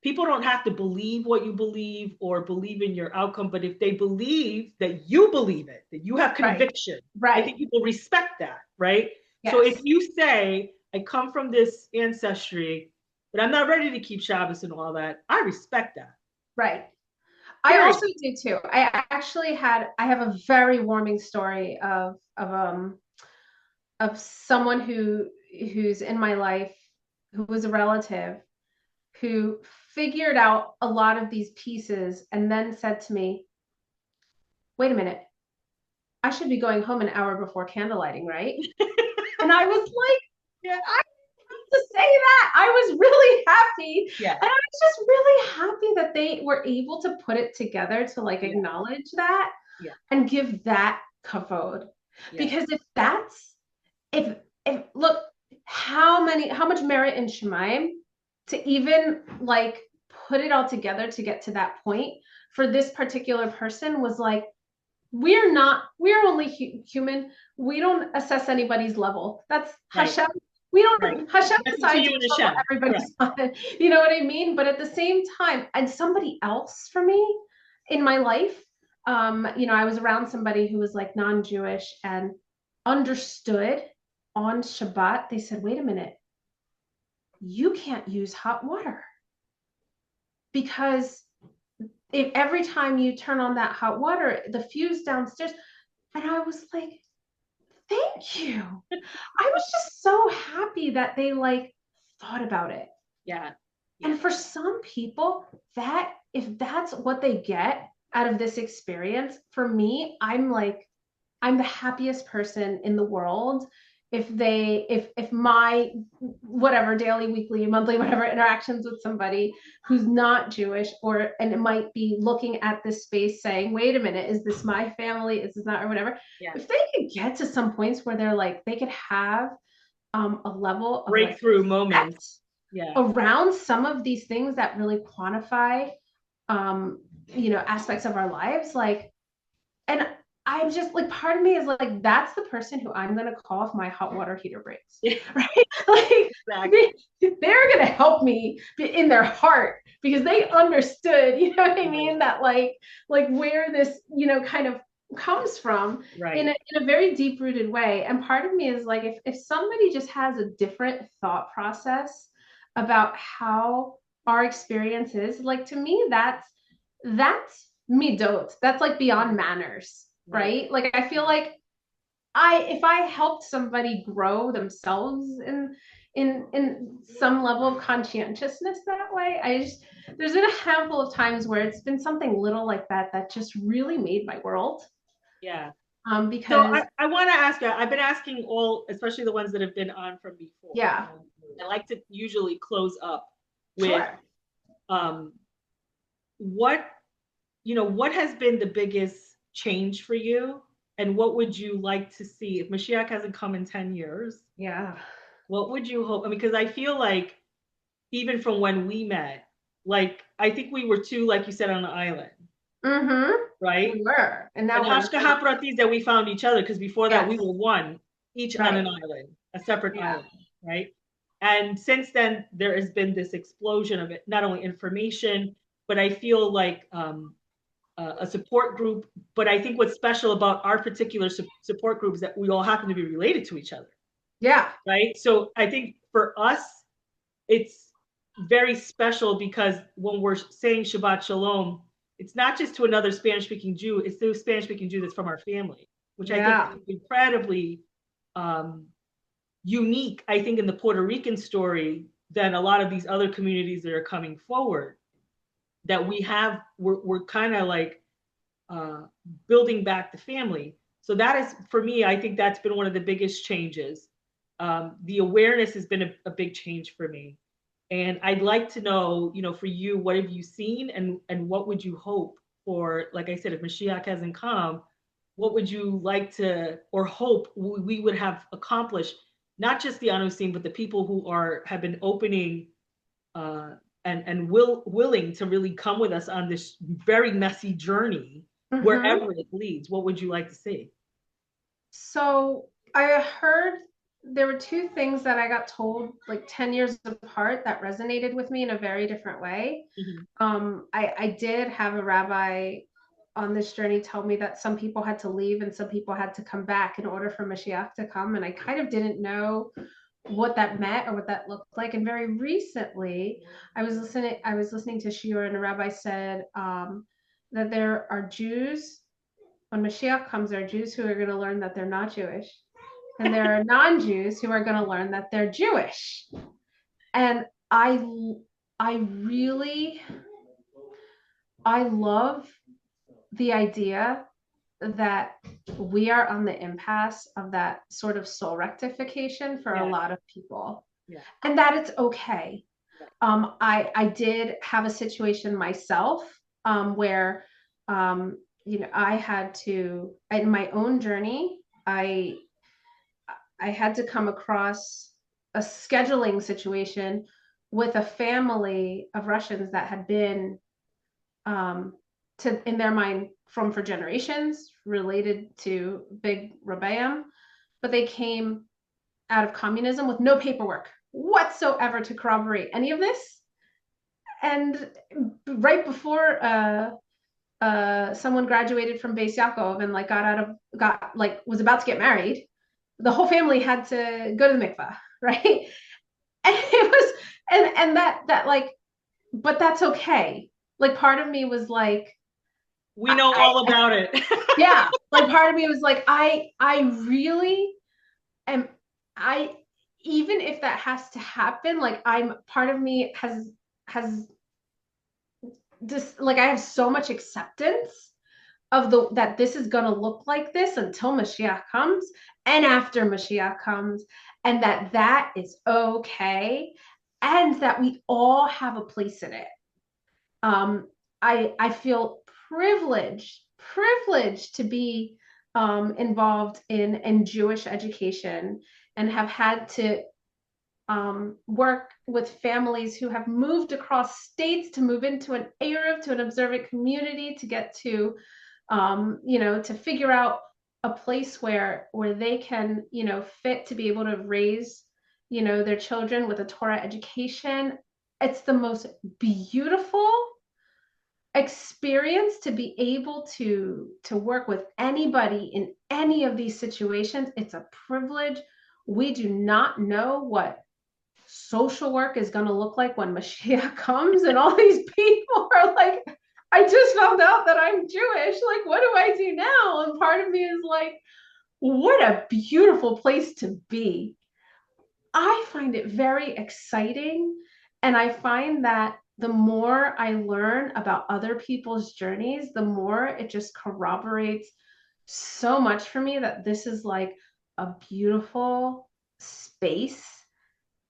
people don't have to believe what you believe or believe in your outcome, but if they believe that you believe it, that you have conviction, I think people respect that, right? Yes. So if you say, I come from this ancestry, but I'm not ready to keep Shabbos and all that, I respect that. Right. I also do too. I have a very warming story of someone who's in my life, who was a relative, who figured out a lot of these pieces and then said to me, wait a minute, I should be going home an hour before candlelighting, right? And I was like, yeah, I didn't have to say that. I was really happy. Yeah. And I was just really happy that they were able to put it together to like acknowledge that and give that kavod. Because if look, how much merit in Shemaim to even like put it all together to get to that point for this particular person was like, we're only human. We don't assess anybody's level. That's Hashem. We don't, Hashem decides everybody's on. You know what I mean? But at the same time, and somebody else for me in my life, I was around somebody who was like non-Jewish and understood on Shabbat. They said, wait a minute, you can't use hot water because if every time you turn on that hot water, the fuse downstairs. And I was like, thank you. I was just so happy that they like thought about it. Yeah. And for some people, that if that's what they get out of this experience, for me, I'm the happiest person in the world if my whatever daily, weekly, monthly, whatever interactions with somebody who's not Jewish and it might be looking at this space saying, wait a minute, is this my family? Is this not, or whatever? Yeah. If they could get to some points where they're like, they could have a level of breakthrough moments around some of these things that really quantify, aspects of our lives. And I'm just like, part of me is like, that's the person who I'm going to call if my hot water heater breaks, right? Like they're going to help me in their heart because they understood, you know what I mean? That like where this, kind of comes from in a very deep rooted way. And part of me is like, if somebody just has a different thought process about how our experience is, like, to me, that's midot. That's like beyond manners. Right? Like, I feel like if I helped somebody grow themselves in some level of conscientiousness that way, there's been a handful of times where it's been something little like that just really made my world. Yeah. Because so I want to ask you, I've been asking all, especially the ones that have been on from before. Yeah. I like to usually close up with what has been the biggest change for you, and what would you like to see if Mashiach hasn't come in 10 years? Yeah. What would you hope? Because I feel like even from when we met, like, I think we were two, like you said, on an island. Mm-hmm. Right? We were. And now Hashgaha Pratis that we found each other, because before that we were one, each on an island, a separate island, right? And since then, there has been this explosion of it, not only information, but I feel like a support group. But I think what's special about our particular support group is that we all happen to be related to each other. Yeah. Right. So I think for us, it's very special because when we're saying Shabbat Shalom, it's not just to another Spanish-speaking Jew, it's to a Spanish-speaking Jew that's from our family, which I think is incredibly unique, I think, in the Puerto Rican story than a lot of these other communities that are coming forward. That we're kind of like building back the family. So that is, for me, I think that's been one of the biggest changes. The awareness has been a big change for me. And I'd like to know, for you, what have you seen, and what would you hope for, like I said, if Mashiach hasn't come, what would you like to, or hope we would have accomplished, not just the Anusim, but the people who have been opening uh, and willing to really come with us on this very messy journey, wherever it leads. What would you like to see? So I heard there were two things that I got told like 10 years apart that resonated with me in a very different way. I did have a rabbi on this journey tell me that some people had to leave and some people had to come back in order for Mashiach to come. And I kind of didn't know what that meant or what that looked like. And very recently, I was listening to Shiur, and a rabbi said that there are Jews, when Mashiach comes, there are Jews who are going to learn that they're not Jewish. And there are non-Jews who are going to learn that they're Jewish. And I love the idea that we are on the impasse of that sort of soul rectification for a lot of people. And that it's okay. I did have a situation myself where I had to, in my own journey, I had to come across a scheduling situation with a family of Russians that had been, in their mind, for generations, related to Big Rebbeim, but they came out of communism with no paperwork whatsoever to corroborate any of this. And right before someone graduated from Beis Yaakov and was about to get married, the whole family had to go to the mikvah, right? And it was, and that like, but that's okay. Like, part of me was like, we know all about it. Yeah. Like, part of me was like, I really am, even if that has to happen, like, part of me has just, like, I have so much acceptance of that this is going to look like this until Mashiach comes and after Mashiach comes, and that is okay, and that we all have a place in it. I feel privileged to be involved in Jewish education, and have had to work with families who have moved across states to move into an Eruv, to an observant community, to get to to figure out a place where they can fit to be able to raise their children with a Torah education. It's the most beautiful experience to be able to work with anybody in any of these situations. It's a privilege. We do not know what social work is going to look like when Mashiach comes, and all these people are like, I just found out that I'm Jewish. Like, what do I do now? And part of me is like, what a beautiful place to be. I find it very exciting. And I find that the more I learn about other people's journeys, the more it just corroborates so much for me that this is like a beautiful space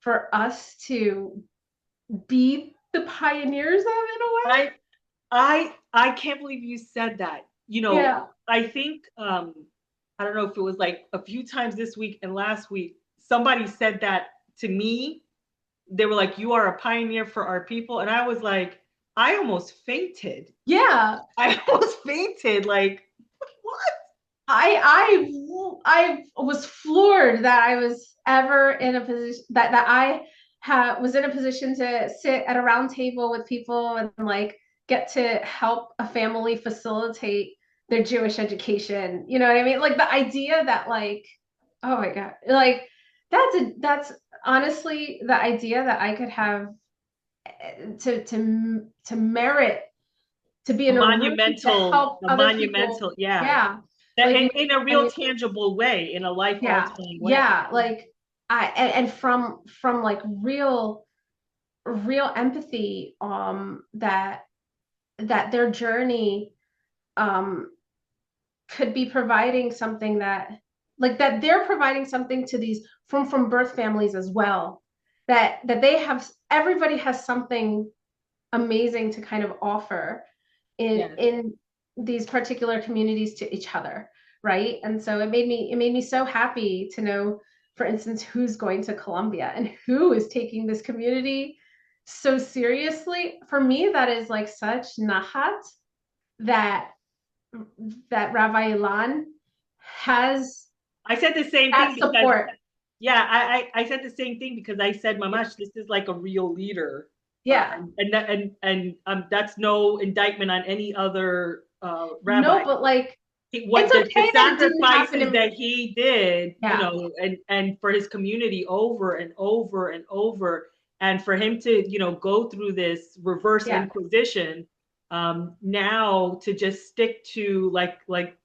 for us to be the pioneers of, in a way. I can't believe you said that. I think I don't know if it was like a few times this week and last week, somebody said that to me. They were like, "You are a pioneer for our people," and I was like, I almost fainted. Yeah, I almost fainted. Like, what? I was floored that I was ever in a position that I was in a position to sit at a round table with people and like get to help a family facilitate their Jewish education. You know what I mean? Like, the idea that, like, oh my God, like, that's honestly the idea that I could have to merit to be in a monumental, room to help other monumental, people. yeah. That, like, in a real tangible way, in a life-altering way. Yeah, like, and from like real empathy, that their journey could be providing something that that they're providing something to these from birth families as well, that they have, everybody has something amazing to kind of offer in these particular communities to each other, right? And so it made me so happy to know, for instance, who's going to Colombia and who is taking this community so seriously. For me, that is like such nahat that Rabbi Ilan has. I said the same thing because support. I said the same thing because I said, Mamash, this is like a real leader. Yeah. And that's no indictment on any other rabbi. No, but like, what the sacrifices that he did, you know, and for his community over and over and over, and for him to, you know, go through this reverse inquisition, now to just stick to like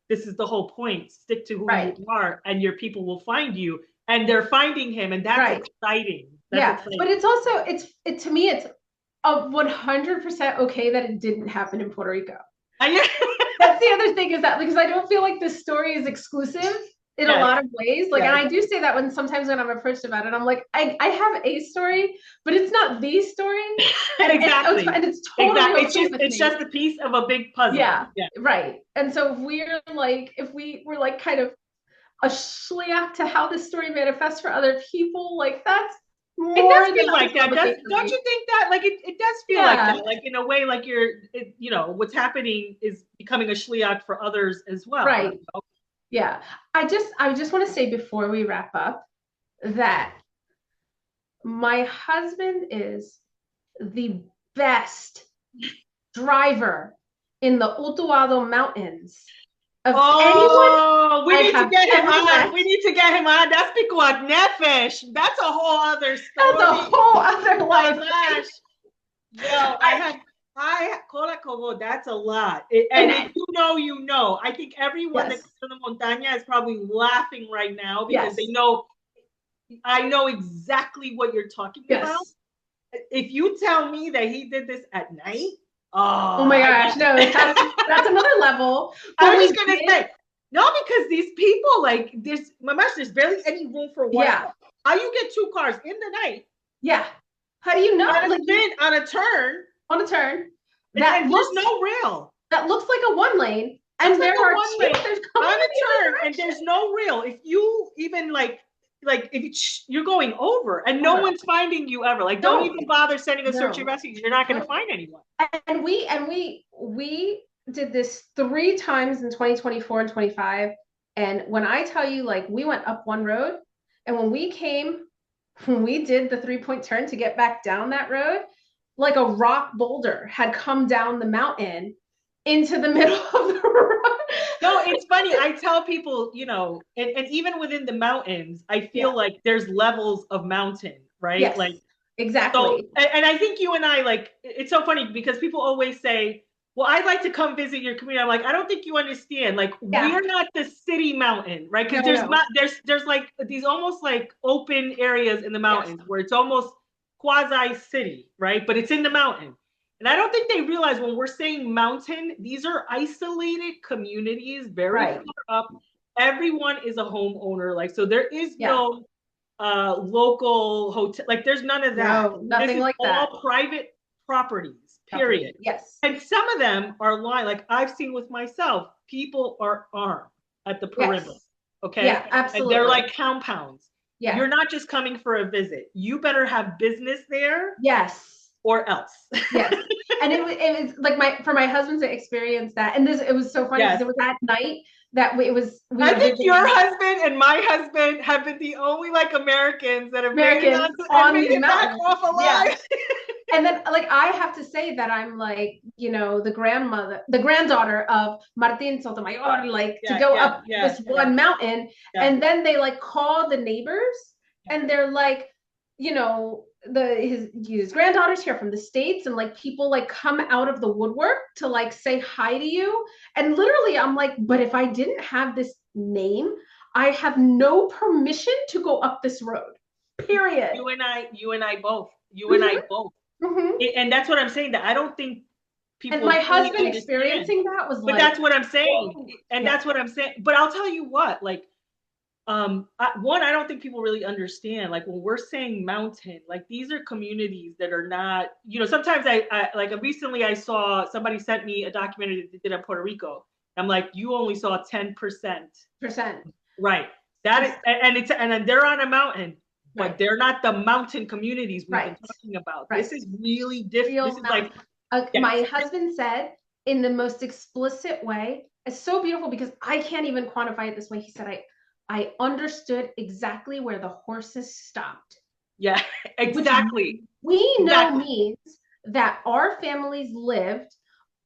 this is the whole point, stick to who you are and your people will find you, and they're finding him, and that's exciting. That's exciting. But it's also to me it's 100% okay that it didn't happen in Puerto Rico. That's the other thing, is that because I don't feel like this story is exclusive in a lot of ways. Like, and I do say that sometimes when I'm approached about it, I'm like, I have a story, but it's not the story. Exactly. And it's totally it's just a piece of a big puzzle. Yeah. Right. And so if we were like kind of a shliach to how this story manifests for other people, like that's more. It does feel like that. Don't you think that? Like it does feel like that. Like in a way, like you know, what's happening is becoming a shliach for others as well. Right. Yeah. I just want to say before we wrap up that my husband is the best driver in the Utuado Mountains of anyone. We need to get him on. We need to get him on. That's Pikuach Nefesh. That's a whole other story. That's a whole other life. Yo, that's a lot. And if you know, you know. I think everyone that comes to the montaña is probably laughing right now because they know. I know exactly what you're talking about. If you tell me that he did this at night, oh my gosh, no, that's another level. I was just gonna say, no, because these people, like, there's barely any room for one. Yeah. How you get two cars in the night? Yeah. How do you know? On a turn. There's no rail. That looks like a one lane, and there are on a turn, and there's no rail. If you even like if you're going over and no one's finding you ever, like don't even bother sending a search and rescue. You're not going to find anyone. And we did this 3 times in 2024 and 25. And when I tell you, like, we went up one road, and when we did the 3-point turn to get back down that road, like a rock boulder had come down the mountain into the middle of the road. No, it's funny. I tell people, you know, and even within the mountains, I feel like there's levels of mountain, right? Yes, like exactly. So, and I think you and I, like, it's so funny because people always say, well, I'd like to come visit your community. I'm like, I don't think you understand. Like, we're not the city mountain, right? Because there's like these almost like open areas in the mountains where it's almost quasi city, right? But it's in the mountain. And I don't think they realize when we're saying mountain, these are isolated communities, very far up. Everyone is a homeowner. Like, so there is no local hotel. Like, there's none of that. No, nothing like that. All private properties, period. Yes. And some of them are lying. Like I've seen with myself, people are armed at the perimeter. Yes. Okay. Yeah, absolutely. And they're like compounds. Yeah. You're not just coming for a visit. You better have business there. Yes. Or else. Yes. And it was like for my husband to experience that. And it was so funny because it was at night that I think your husband and my husband have been the only like Americans that have made it back off alive. Yeah. And then like I have to say that I'm like, you know, the granddaughter of Martin Sotomayor, like to go up this one mountain. Yeah. And then they like call the neighbors and they're like, you know, his granddaughter's here from the States, and like people like come out of the woodwork to like say hi to you. And literally I'm like, but if I didn't have this name, I have no permission to go up this road, period. You and I both. Mm-hmm. And that's what I'm saying, that I don't think people my fully husband understand. experiencing that was But like, that's what I'm saying. whoa. And Yeah. that's what I'm saying. But I'll tell you what, like, I don't think people really understand, like, when we're saying mountain, like, these are communities that are not, sometimes I like, recently I saw somebody sent me a documentary that they did in Puerto Rico. I'm like, you only saw 10%. Right. That is, and then they're on a mountain, but Right. they're not the mountain communities we've Right. been talking about. Right. This is really different. Real This is like, my husband said in the most explicit way, it's so beautiful because I can't even quantify it this way. He said, I understood exactly where the horses stopped. Yeah, exactly. We know means that our families lived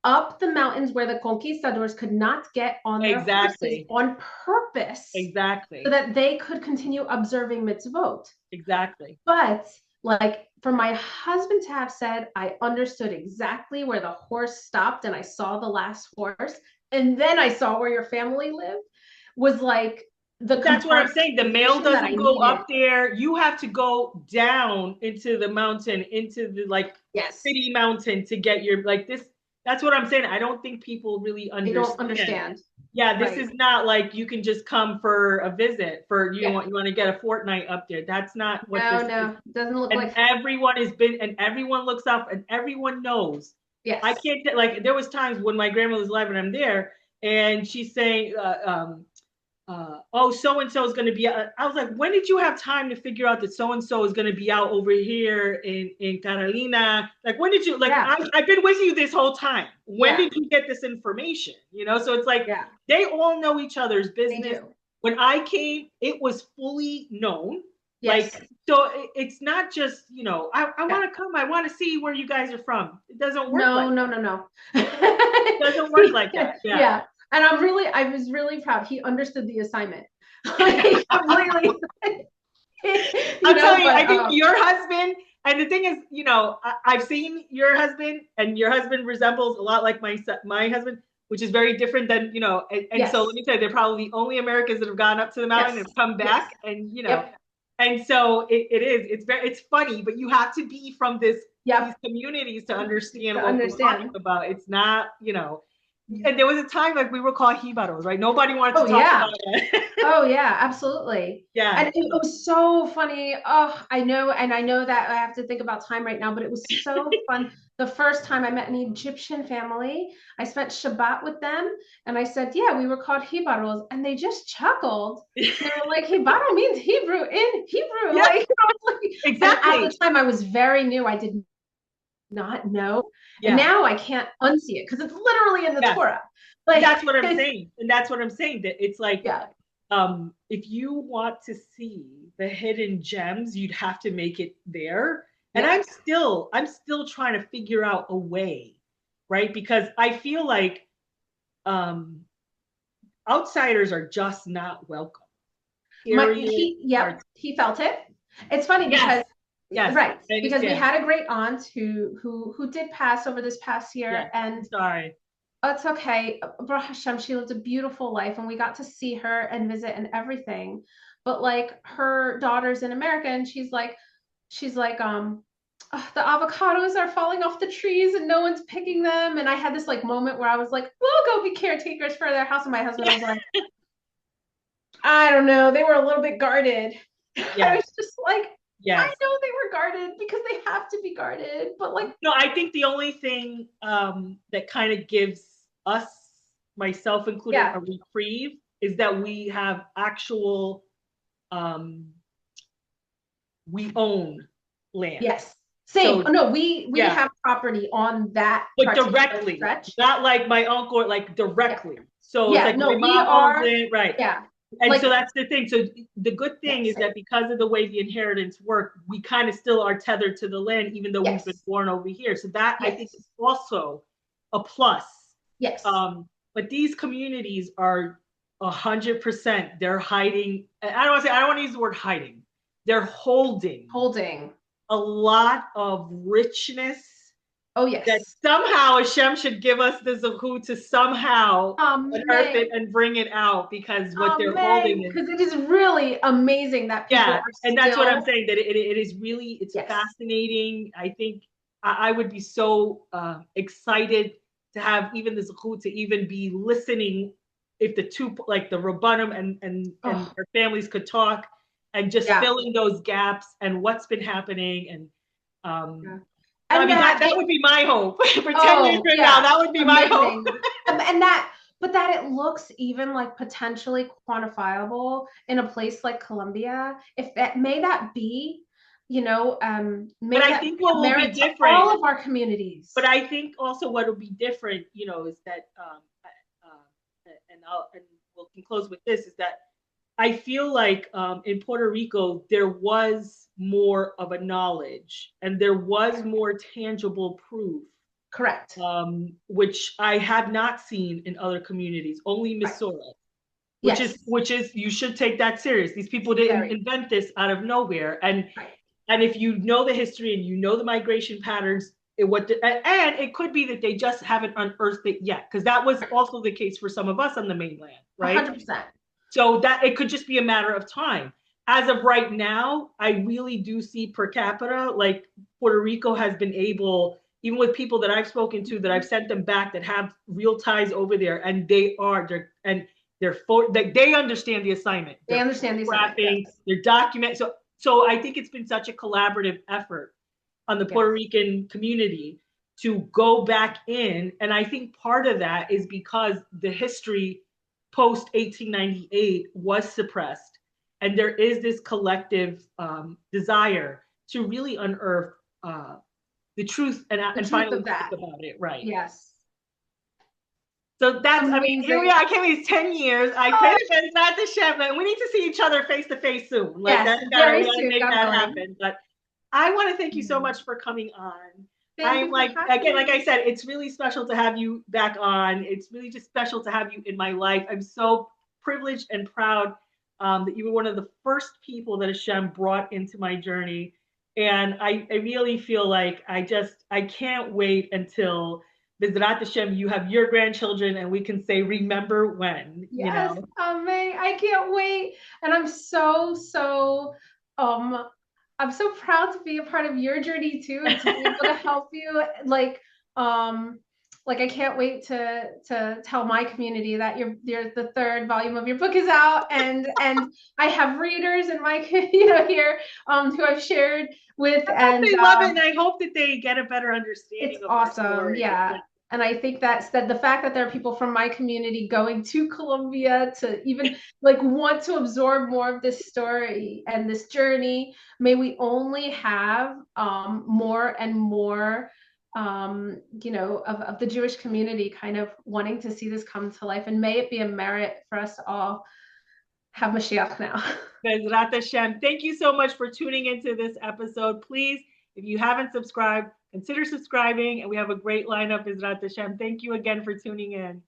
up the mountains where the conquistadors could not get on their horses on purpose. Exactly. So that they could continue observing mitzvot. Exactly. But like for my husband to have said, I understood exactly where the horse stopped and I saw the last horse, and then I saw where your family lived, was like that's what I'm saying. The male doesn't go up there. You have to go down into the mountain, into the city mountain to get your this. That's what I'm saying. I don't think people really understand. They don't understand. Yeah, this is not like you can just come for a visit for you want to get a fortnight up there. That's not what this is. It doesn't look and like. Everyone has been, and everyone looks up, and everyone knows. Yes. I can't there was times when my grandmother's alive and I'm there, and she's saying, oh, so and so is going to be out. I was like, when did you have time to figure out that so and so is going to be out over here in Carolina? Like, when did you I've been with you this whole time. When did you get this information? So it's like they all know each other's business. When I came, it was fully known. Yes. So it's not just I want to come. I want to see where you guys are from. It doesn't work. No. It doesn't work like that. Yeah. And I was really proud. He understood the assignment. Completely. I'm telling you, I think your husband, and the thing is, I've seen your husband, and your husband resembles a lot like my husband, which is very different than, and so let me tell you, they're probably the only Americans that have gone up to the mountain and come back, and, and so it's funny, but you have to be from these communities to understand what we're talking about. It's not, and there was a time like we were called jibaros, right? Nobody wanted to talk about it. Oh yeah, absolutely. Yeah. And it was so funny. Oh, I know that I have to think about time right now, but it was so fun. The first time I met an Egyptian family, I spent Shabbat with them, and I said, yeah, we were called jibaros, and they just chuckled. They were like, jibaro means Hebrew in Hebrew. Yeah. Exactly. And at the time I was very new. I did not know. Yeah. And now I can't unsee it because it's literally in the Torah. That's what I'm saying. And that's what I'm saying. That it's like, if you want to see the hidden gems, you'd have to make it there. And I'm still trying to figure out a way, right? Because I feel like outsiders are just not welcome. He felt it. It's funny because right, because we had a great aunt who did pass over this past year, and sorry. Oh, it's okay. Baruch Hashem, she lived a beautiful life, and we got to see her and visit and everything. But like her daughter's in America, and she's like, the avocados are falling off the trees and no one's picking them. And I had this like moment where I was like, we'll go be caretakers for their house. And my husband was like, I don't know. They were a little bit guarded. I was just like, I know they were guarded because they have to be guarded, but like, no, I think the only thing that kind of gives us, myself included, a reprieve is that we have actual, we own land. Yes. Same. So, we have property on that, but directly, stretch. Not like my uncle, like directly. Yeah. So it's like my mom owns it, right? Yeah. And so that's the thing. So the good thing is that because of the way the inheritance work, we kind of still are tethered to the land, even though we've been born over here. So that I think is also a plus. Yes. But these communities are 100%. They're hiding. I don't want to use the word hiding. They're holding a lot of richness. Oh, yes. That somehow Hashem should give us the Zahu to somehow unearth it and bring it out, because what they're holding is. Because it is really amazing that people are and that's what I'm saying, that it is really, it's fascinating. I think I would be so excited to have even the zechut to even be listening, if the two, like the Rabbanim and their families could talk and just fill in those gaps and what's been happening. And I mean, that would be my hope for 10 years from now. That would be my hope. But that it looks even like potentially quantifiable in a place like Colombia. If that may that be, but I think what will be different, all of our communities. But I think also what will be different, is that, and we'll close with this, is that I feel like in Puerto Rico there was more of a knowledge and there was more tangible proof. Correct. Which I have not seen in other communities. Only Misora. Which is you should take that serious. These people didn't invent this out of nowhere. And if you know the history and you know the migration patterns, and it could be that they just haven't unearthed it yet, because that was also the case for some of us on the mainland, right? 100%. So that it could just be a matter of time. As of right now, I really do see per capita, like Puerto Rico has been able, even with people that I've spoken to, that I've sent them back that have real ties over there, and they understand the assignment. They understand the assignment. They're documenting. So I think it's been such a collaborative effort on the Puerto Rican community to go back in. And I think part of that is because the history post 1898 was suppressed. And there is this collective desire to really unearth the truth and finally think about it. Right. Yes. So that's, amazing. I mean, here we are. I can't believe it's 10 years. I pray that Bezrat Hashem, and we need to see each other face to face soon. Like, yes, very soon. Make that happen. But I want to thank you so much for coming on. I'm like, again, like I said, it's really special to have you back on. It's really just special to have you in my life. I'm so privileged and proud that you were one of the first people that Hashem brought into my journey. And I really feel like I can't wait until Bezrat Hashem, you have your grandchildren and we can say, remember when. Yes, Amen. I can't wait. And I'm so I'm so proud to be a part of your journey too, and to be able to help you. Like I can't wait to tell my community that the third volume of your book is out, and I have readers in my here who I've shared with, and they love it, and I hope that they get a better understanding. It's awesome, yeah. And I think that the fact that there are people from my community going to Colombia to even want to absorb more of this story and this journey, may we only have more and more of the Jewish community kind of wanting to see this come to life, and may it be a merit for us to all have Mashiach now. Bezrat Hashem. Thank you so much for tuning into this episode. Please, if you haven't subscribed, consider subscribing, and we have a great lineup, Bezrat Hashem. Thank you again for tuning in.